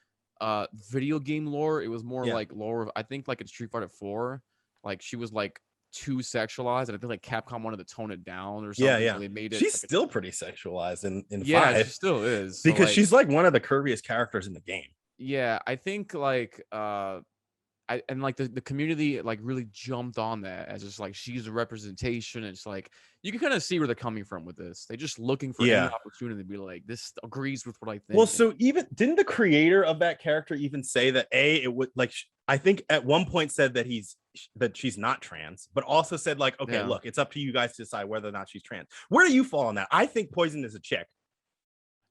video game lore. It was more like lore. I think like in Street Fighter 4, like she was like too sexualized, and I think like Capcom wanted to tone it down or something. Yeah. So they made it. She's like, still pretty sexualized in yeah, 5. she still is. Because so, she's like one of the curviest characters in the game. Yeah, I think like like the community like really jumped on that as just like she's a representation. It's like you can kind of see where they're coming from with this. They're just looking for any opportunity to be like, this agrees with what I think. Well, so even didn't the creator of that character even say that it would like I think at one point said that she's not trans, but also said like, okay, look, it's up to you guys to decide whether or not she's trans. Where do you fall on that? I think Poison is a chick.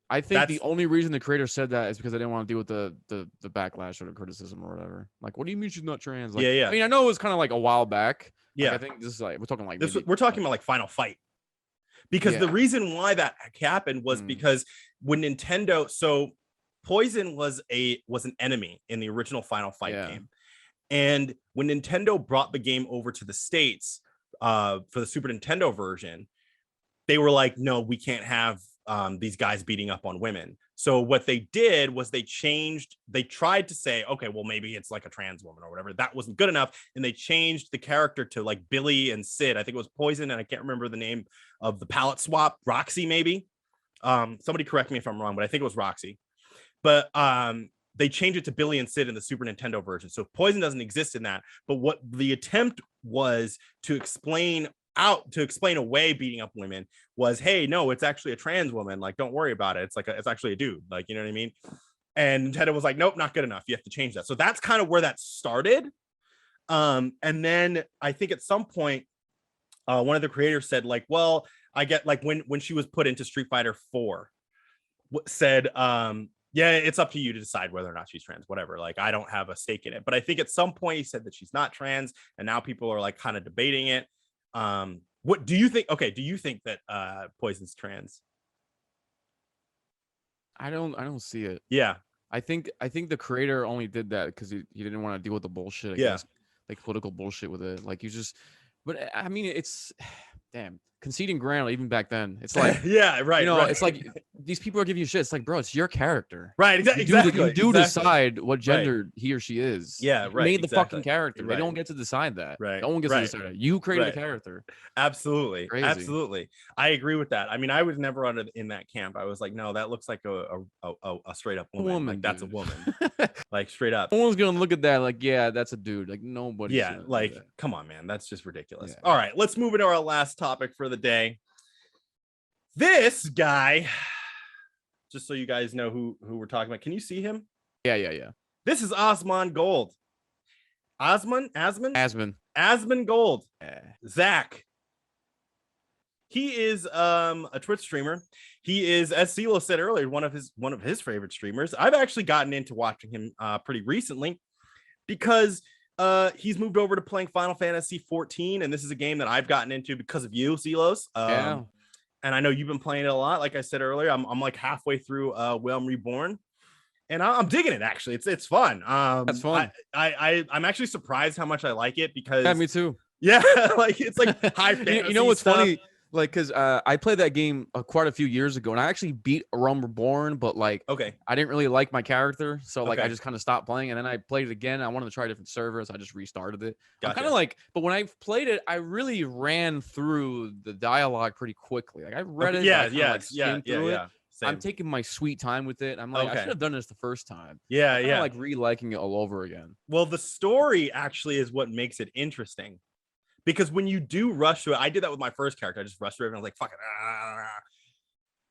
I think the only reason the creator said that is because they didn't want to deal with the backlash or the criticism or whatever. Like, what do you mean she's not trans? Like, yeah. I mean, I know it was kind of like a while back. Yeah. Like, I think this is like we're talking like we're talking about like Final Fight. Because the reason why that happened was because when Nintendo, so Poison was an enemy in the original Final Fight game. And when Nintendo brought the game over to the States for the Super Nintendo version, they were like, no, we can't have these guys beating up on women. So what they did was they tried to say, okay, well, maybe it's like a trans woman or whatever. That wasn't good enough. And they changed the character to like Billy and Sid. I think it was Poison, and I can't remember the name of the palette swap. Roxy, maybe. Somebody correct me if I'm wrong, but I think it was Roxy. But they changed it to Billy and Sid in the Super Nintendo version. So Poison doesn't exist in that. But what the attempt was to explain away beating up women was, hey, no, it's actually a trans woman. Like, don't worry about it. It's actually a dude. Like, you know what I mean? And Nintendo was like, nope, not good enough. You have to change that. So that's kind of where that started. And then I think at some point, one of the creators said like, well, I get like when she was put into Street Fighter 4, said, yeah, it's up to you to decide whether or not she's trans, whatever. Like, I don't have a stake in it. But I think at some point he said that she's not trans, and now people are like kind of debating it. What do you think? Okay, do you think that Poison's trans? I don't see it. Yeah, I think the creator only did that because he didn't want to deal with the bullshit. I guess, like political bullshit with it. Like, you just, but I mean, it's damn conceding ground even back then. It's like yeah, right. You know, right. it's like these people are giving you shit. It's like, bro, it's your character. Right. Exactly. You do decide what gender he or she is. Yeah. You right. made the fucking character. Right. They don't get to decide that. Right. No one gets to decide that. You created the character. Absolutely. Crazy. Absolutely. I agree with that. I mean, I was never in that camp. I was like, no, that looks like a straight up woman. Like, that's a woman. Like, straight up. No one's gonna look at that like, yeah, that's a dude. Like, nobody. Yeah. Like, come on, man. That's just ridiculous. All right, let's move into our last topic for the day. This guy, just so you guys know who we're talking about. Can you see him? Yeah. This is Osman Gold. Asmon Gold. Zach. He is a Twitch streamer. He is, as Ceelows said earlier, one of his favorite streamers. I've actually gotten into watching him pretty recently because he's moved over to playing Final Fantasy 14, and this is a game that I've gotten into because of you, Ceelows. And I know you've been playing it a lot. Like I said earlier, I'm like halfway through Realm Reborn, and I'm digging it. Actually, it's fun. That's fun. I'm actually surprised how much I like it because me too. Yeah, like it's like high fantasy. You know what's stuff. funny? Like, because I played that game quite a few years ago, and I actually beat Realm Reborn, but like, I didn't really like my character, so like I just kind of stopped playing, and then I played it again. I wanted to try different servers, so I just restarted it. Gotcha. I'm kind of like, but when I played it, I really ran through the dialogue pretty quickly. Like, I read it, yeah. I'm taking my sweet time with it. I'm like, I should have done this the first time. Yeah, I'm like re-liking it all over again. Well, the story actually is what makes it interesting. Because when you do rush through it, I did that with my first character. I just rushed through it and I was like, fuck it.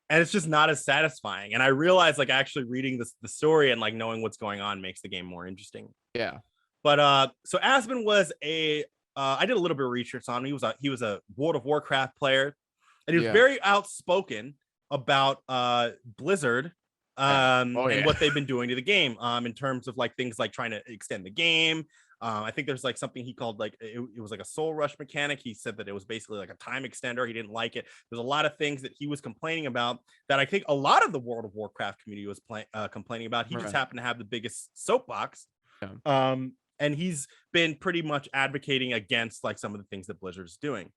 And it's just not as satisfying. And I realized like actually reading the story and like knowing what's going on makes the game more interesting. Yeah. But so Aspen was I did a little bit of research on him. He was a World of Warcraft player, and he was very outspoken about Blizzard and what they've been doing to the game in terms of like things like trying to extend the game. I think there's like something he called like it was like a soul rush mechanic. He said that it was basically like a time extender. He didn't like it. There's a lot of things that he was complaining about that I think a lot of the World of Warcraft community was complaining about. He just happened to have the biggest soapbox. And he's been pretty much advocating against like some of the things that Blizzard's doing.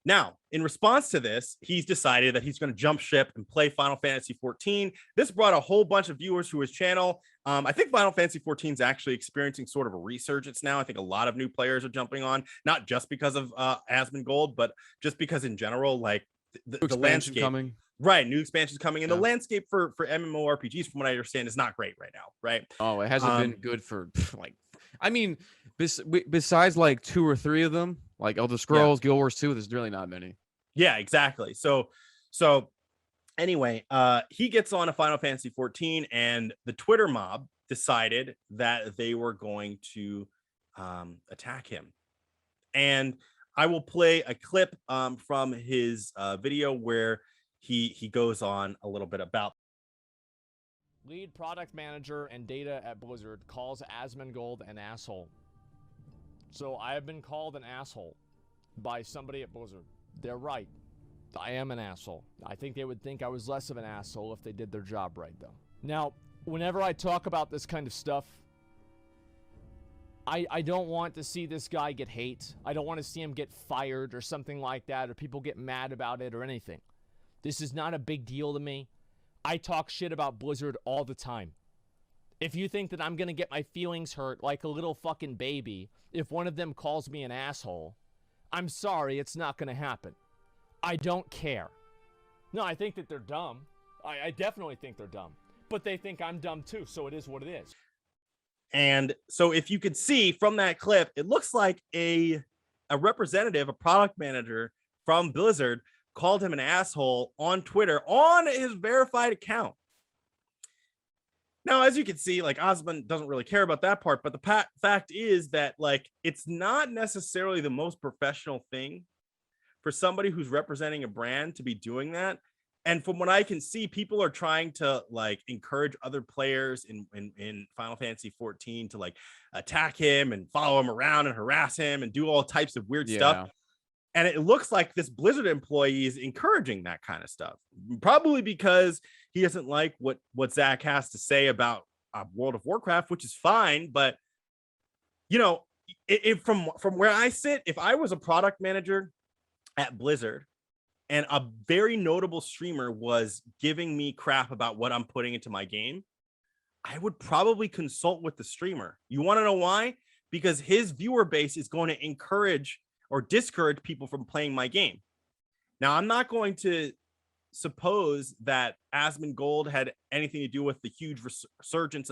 Now, in response to this, he's decided that he's going to jump ship and play Final Fantasy 14. This brought a whole bunch of viewers to his channel. I think Final Fantasy 14 is actually experiencing sort of a resurgence now. I think a lot of new players are jumping on, not just because of Asmongold, but just because in general, like the landscape coming. Right, new expansions coming, and the landscape for MMORPGs, from what I understand, is not great right now. Right? Oh, it hasn't been good for like, I mean, besides like 2 or 3 of them, like Elder Scrolls, Guild Wars 2, there's really not many. Yeah, exactly. So anyway, he gets on a Final Fantasy 14, and the Twitter mob decided that they were going to attack him. And I will play a clip from his video where he goes on a little bit about. Lead product manager and data at Blizzard calls Asmongold an asshole. So I have been called an asshole by somebody at Blizzard. They're right. I am an asshole. I think they would think I was less of an asshole if they did their job right, though. Now, whenever I talk about this kind of stuff, I don't want to see this guy get hate. I don't want to see him get fired or something like that, or people get mad about it or anything. This is not a big deal to me. I talk shit about Blizzard all the time. If you think that I'm going to get my feelings hurt like a little fucking baby if one of them calls me an asshole, I'm sorry, it's not going to happen. I don't care. No, I think that they're dumb. I definitely think they're dumb. But they think I'm dumb too, so it is what it is. And so if you could see from that clip, it looks like a representative, a product manager from Blizzard called him an asshole on Twitter on his verified account. Now, as you can see, like, Osmond doesn't really care about that part, but the fact is that, like, it's not necessarily the most professional thing for somebody who's representing a brand to be doing that. And from what I can see, people are trying to, like, encourage other players in Final Fantasy 14 to, like, attack him and follow him around and harass him and do all types of weird stuff. And it looks like this Blizzard employee is encouraging that kind of stuff, probably because he doesn't like what Zach has to say about World of Warcraft, which is fine. But, you know, from where I sit, if I was a product manager at Blizzard and a very notable streamer was giving me crap about what I'm putting into my game, I would probably consult with the streamer. You want to know why? Because his viewer base is going to encourage or discourage people from playing my game. Now, I'm not going to suppose that Asmongold had anything to do with the huge resurgence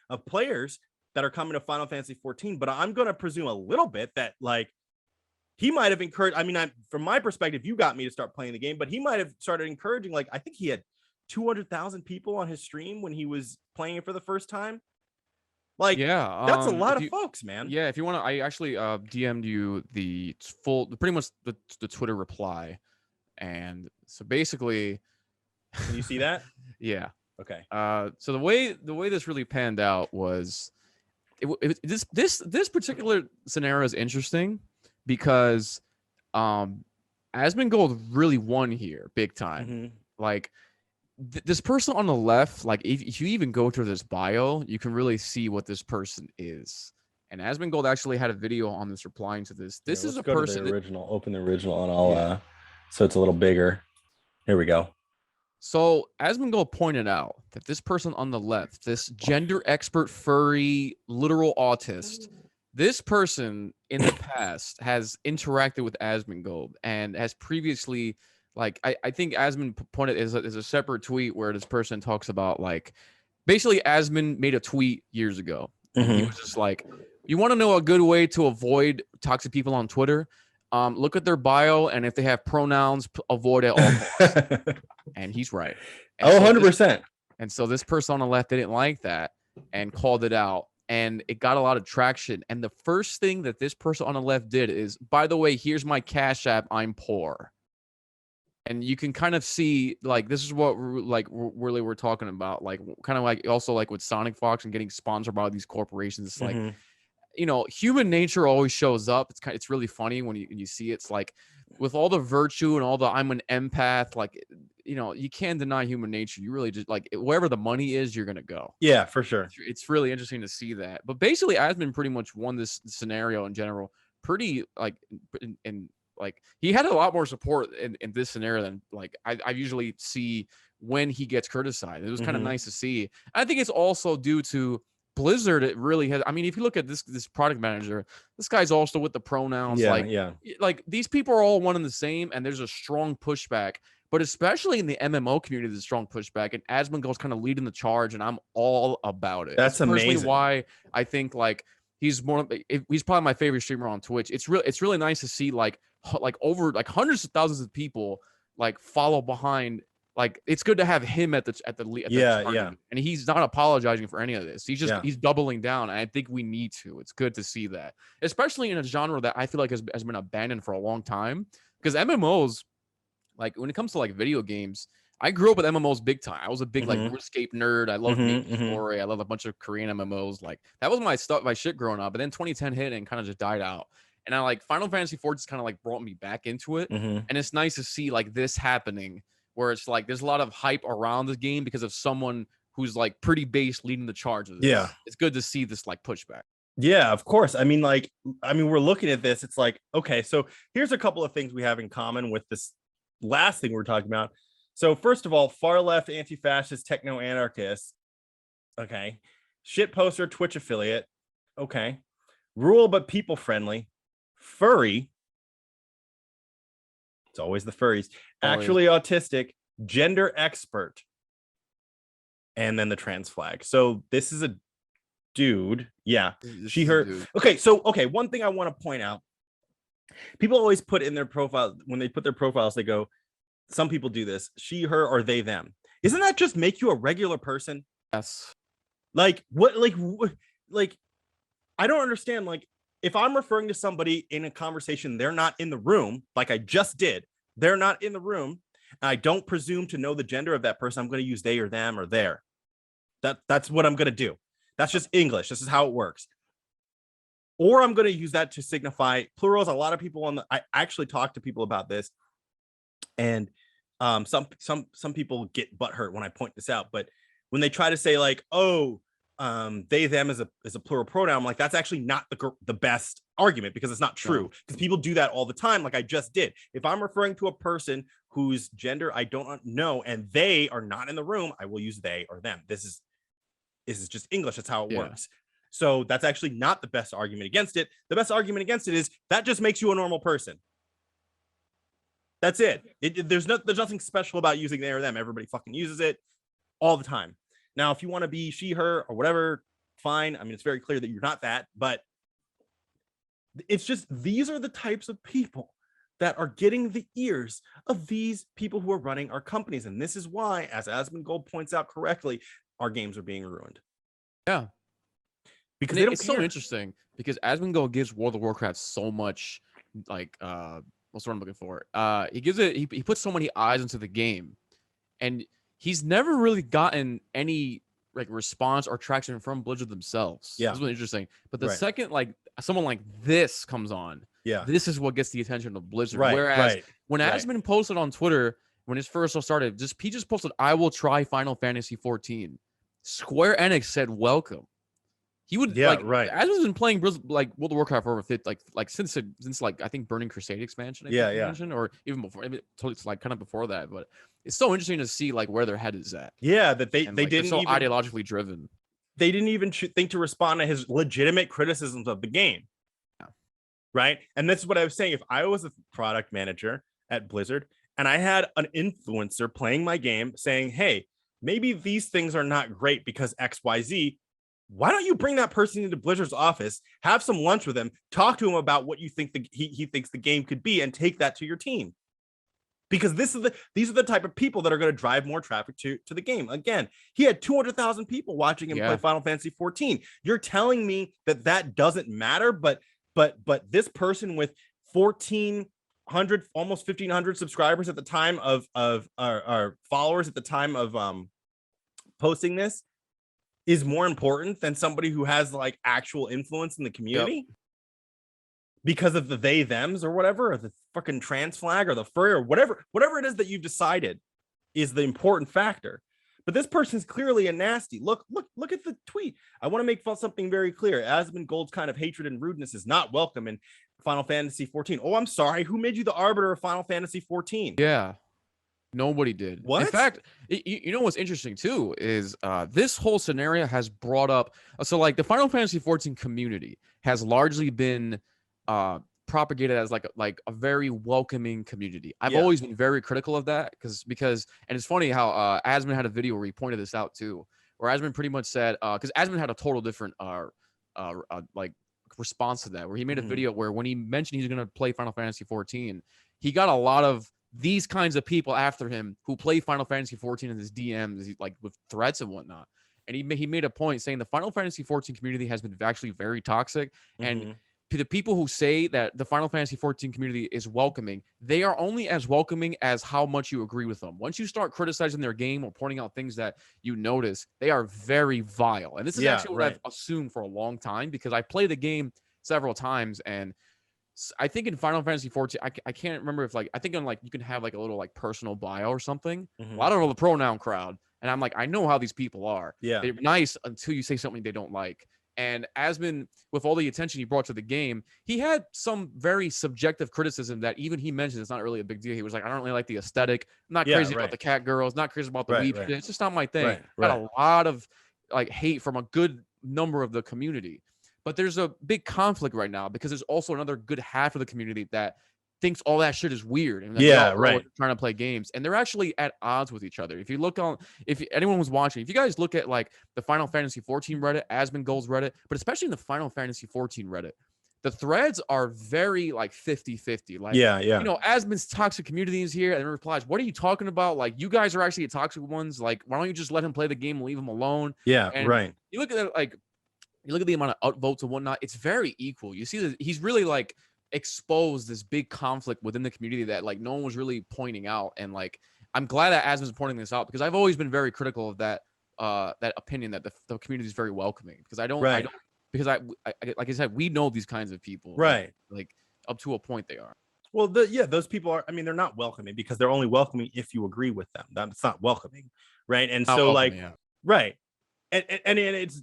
of players that are coming to Final Fantasy 14, but I'm going to presume a little bit that, like, he might have encouraged, I mean, from my perspective, you got me to start playing the game, but he might have started encouraging, like, I think he had 200,000 people on his stream when he was playing it for the first time. Like, that's a lot of folks, man. Yeah, if you want to, I actually DM'd you the pretty much the Twitter reply. And so basically, can you see that? Yeah. Okay. So the way this really panned out was, this particular scenario is interesting because Asmongold really won here big time. Mm-hmm. Like, this person on the left, like, if you even go to this bio, you can really see what this person is. And Asmongold actually had a video on this replying to this. This is a person. The original. Open the original, and I'll so it's a little bigger. Here we go. So Asmongold pointed out that this person on the left, this gender expert, furry, literal autist, this person in the past has interacted with Asmongold and has previously, like, I think Asmon pointed is a separate tweet where this person talks about, like, basically Asmon made a tweet years ago. Mm-hmm. He was just like, you want to know a good way to avoid toxic people on Twitter? Look at their bio, and if they have pronouns, avoid it all costs. And he's right. And 100%. And so this person on the left didn't like that and called it out, and it got a lot of traction. And the first thing that this person on the left did is, by the way, here's my Cash App, I'm poor. And you can kind of see, like, this is what really we're talking about, like, kind of like also like with Sonic Fox and getting sponsored by these corporations. It's like, you know, human nature always shows up. It's really funny when you see it. It's like, with all the virtue and all the I'm an empath, like, you know, you can't deny human nature. You really just, like, wherever the money is, you're gonna go. Yeah, for sure. It's really interesting to see that. But basically, Asmon pretty much won this scenario in general, pretty, like, in like he had a lot more support in this scenario than like I usually see when he gets criticized. It was kind of nice to see. I think it's also due to Blizzard. It really has. I mean, if you look at this product manager, this guy's also with the pronouns. Like these people are all one and the same, and there's a strong pushback. But especially in the MMO community, there's a strong pushback, and Asmongold's kind of leading the charge, and I'm all about it. That's amazing. Personally why I think like he's probably my favorite streamer on Twitch. It's really nice to see like over like hundreds of thousands of people like follow behind. Like it's good to have him at the tournament. And he's not apologizing for any of this. He's doubling down, and I think we need to. It's good to see that, especially in a genre that I feel like has been abandoned for a long time, because MMOs. Like when it comes to like video games, I grew up with MMOs big time. I was a big like RuneScape nerd. I love Story. I love a bunch of Korean MMOs. Like that was my shit growing up. But then 2010 hit and kind of just died out. And I like Final Fantasy IV just kind of like brought me back into it. And it's nice to see like this happening where it's like there's a lot of hype around this game because of someone who's like pretty base leading the charge of this. Yeah, it's good to see this like pushback. Yeah, of course. I mean, we're looking at this. It's like, okay, so here's a couple of things we have in common with this last thing we're talking about. So first of all, far left anti-fascist techno anarchist, okay, shit poster Twitch affiliate, okay, rural but people friendly, furry, it's always the furries, actually autistic, gender expert, and then the trans flag. So this is a dude. Yeah, she her. Okay, so one thing I want to point out. People always put in their profile, when they put their profiles, they go, some people do this, she, her, or they, them. Isn't that just make you a regular person? Yes. Like, I don't understand. Like, if I'm referring to somebody in a conversation, they're not in the room, like I just did, they're not in the room, and I don't presume to know the gender of that person, I'm going to use they or them or their. That's what I'm going to do. That's just English. This is how it works. Or I'm going to use that to signify plurals. A lot of people I actually talk to people about this, and some people get butthurt when I point this out. But when they try to say like, oh, they them is a plural pronoun, I'm like, that's actually not the best argument, because it's not true. Because people do that all the time, like I just did. If I'm referring to a person whose gender I don't know and they are not in the room, I will use they or them. This is just English. That's how it works. So that's actually not the best argument against it. The best argument against it is that just makes you a normal person. That's it. There's nothing special about using they or them. Everybody fucking uses it all the time. Now, if you want to be she, her, or whatever, fine. I mean, it's very clear that you're not that, but it's just these are the types of people that are getting the ears of these people who are running our companies. And this is why, as Asmongold points out correctly, our games are being ruined. Yeah. Because it's so interesting because Asmongold gives World of Warcraft so much, like, what's the word I'm looking for? He puts so many eyes into the game, and he's never really gotten any like response or traction from Blizzard themselves. Yeah, that's really interesting. But the second like someone like this comes on, this is what gets the attention of Blizzard. Whereas when Asmon posted on Twitter when his first started, he just posted, "I will try Final Fantasy 14." Square Enix said, "Welcome." He would Asmon's been playing like World of Warcraft for over 50, like since like I think Burning Crusade expansion, or even before. I mean, it's like kind of before that, but it's so interesting to see like where their head is at. Yeah, that they didn't so ideologically driven. They didn't even think to respond to his legitimate criticisms of the game. Yeah. Right, and this is what I was saying. If I was a product manager at Blizzard and I had an influencer playing my game saying, "Hey, maybe these things are not great because XYZ." Why don't you bring that person into Blizzard's office, have some lunch with him, talk to him about what you think he thinks the game could be, and take that to your team? Because these are the type of people that are going to drive more traffic to the game. Again, he had 200,000 people watching him play Final Fantasy 14. You're telling me that doesn't matter, but this person with 1,400, almost 1,500 subscribers at the time of our followers at the time of posting this is more important than somebody who has like actual influence in the community because of the they thems or whatever, or the fucking trans flag or the furry or whatever it is that you've decided is the important factor. But this person's clearly a nasty. Look at the tweet. I want to make something very clear. Asmongold's kind of hatred and rudeness is not welcome, and Final Fantasy 14. Oh, I'm sorry. Who made you the arbiter of Final Fantasy 14? Yeah. Nobody did. What? In fact, you know what's interesting too is this whole scenario has brought up. So like the Final Fantasy 14 community has largely been propagated as like a very welcoming community. I've always been very critical of that because and it's funny how Asmon had a video where he pointed this out too, where Asmon pretty much said because Asmon had a total different like response to that, where he made a video where when he mentioned he's going to play Final Fantasy 14, he got a lot of these kinds of people after him who play Final Fantasy 14 in his DMs, like with threats and whatnot. And he made a point saying the Final Fantasy 14 community has been actually very toxic. And to the people who say that the Final Fantasy 14 community is welcoming, they are only as welcoming as how much you agree with them. Once you start criticizing their game or pointing out things that you notice, they are very vile. And this is actually what I've assumed for a long time, because I played the game several times, and I think in Final Fantasy 14, I can't remember if like, I think on like, you can have like a little like personal bio or something. A lot of the pronoun crowd. And I'm like, I know how these people are. Yeah. They're nice until you say something they don't like. And Asmon, with all the attention he brought to the game, he had some very subjective criticism that even he mentioned it's not really a big deal. He was like, I don't really like the aesthetic. I'm not crazy about the cat girls. Not crazy about the weeb shit. It's just not my thing. Got a lot of like hate from a good number of the community. But there's a big conflict right now because there's also another good half of the community that thinks all that shit is weird. And trying to play games, and they're actually at odds with each other. If you look on, if anyone was watching, if you guys look at like the Final Fantasy 14 Reddit, Asmon Gold's Reddit, but especially in the Final Fantasy 14 Reddit, the threads are very like 50-50. Like, you know, Asmon's toxic community is here, and it replies, "What are you talking about? Like, you guys are actually the toxic ones. Like, why don't you just let him play the game and leave him alone?" And you look at it, like, you look at the amount of upvotes and whatnot, it's very equal. You see that he's really like exposed this big conflict within the community that like no one was really pointing out. And like, I'm glad that Asmon's pointing this out, because I've always been very critical of that that opinion that the community is very welcoming, because I don't because I like I said, we know these kinds of people, like up to a point they are. Well, those people are, I mean, they're not welcoming because they're only welcoming if you agree with them. That's not welcoming, right? And so and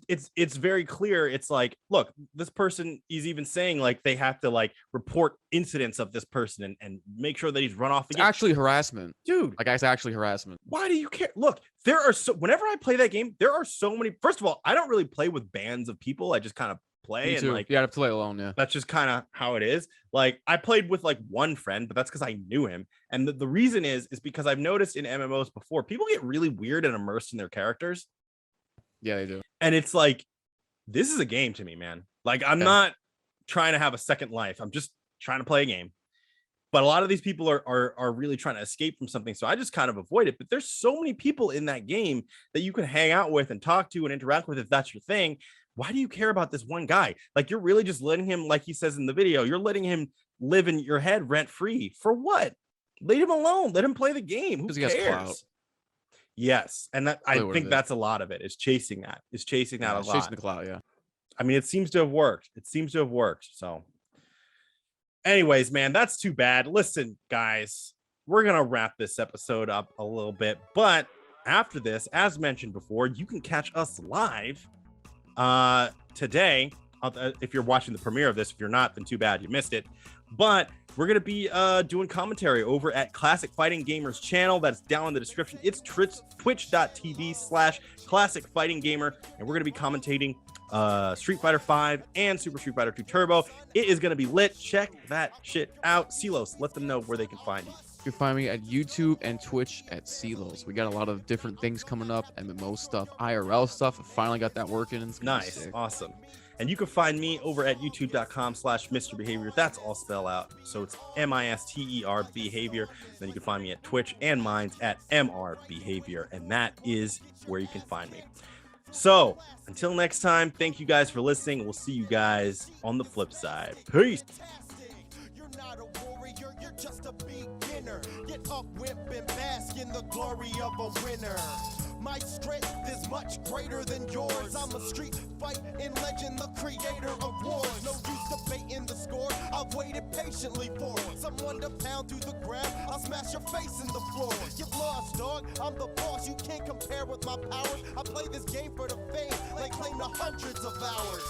it's very clear. It's like, look, this person is even saying like they have to like report incidents of this person and make sure that he's run off the game. Actually harassment, dude. Like, it's actually harassment. Why do you care? Look, there are whenever I play that game, there are so many. First of all, I don't really play with bands of people. I just kind of play and like, you have to play alone. Yeah, that's just kind of how it is. Like, I played with like one friend, but that's because I knew him. And the reason is because I've noticed in MMOs before, people get really weird and immersed in their characters. Yeah, they do. And it's like, this is a game to me, man. Like, I'm not trying to have a second life. I'm just trying to play a game. But a lot of these people are really trying to escape from something. So I just kind of avoid it. But there's so many people in that game that you can hang out with and talk to and interact with if that's your thing. Why do you care about this one guy? Like, you're really just letting him, like he says in the video, you're letting him live in your head rent free. For what? Leave him alone. Let him play the game. Who cares? Yes, and that I think that's a lot of it. Is chasing that. Is chasing that a lot. Chasing the clout, yeah. I mean, it seems to have worked. So, anyways, man, that's too bad. Listen, guys, we're gonna wrap this episode up a little bit, but after this, as mentioned before, you can catch us live today. If you're watching the premiere of this, if you're not, then too bad, you missed it. But we're going to be doing commentary over at Classic Fighting Gamers channel. That's down in the description. It's twitch.tv/ClassicFightingGamer. And we're going to be commentating Street Fighter 5 and Super Street Fighter 2 Turbo. It is going to be lit. Check that shit out. Ceelows, let them know where they can find you. You can find me at YouTube and Twitch at Ceelows. We got a lot of different things coming up, MMO stuff, IRL stuff. I finally got that working. Nice. Awesome. And you can find me over at youtube.com/MisterBehavior. That's all spelled out. So it's MISTER Behavior. Then you can find me at Twitch, and mine's at MR Behavior. And that is where you can find me. So until next time, thank you guys for listening. We'll see you guys on the flip side. Peace. You're not a warrior, you're just a beginner. Get up, whip, and bask in the glory of a winner. My strength is much greater than yours. I'm a street fighting legend, the creator of wars. No use debating the score, I've waited patiently for someone to pound through the ground. I'll smash your face in the floor. You're lost, dog, I'm the boss. You can't compare with my powers. I play this game for the fame, they claim the hundreds of hours.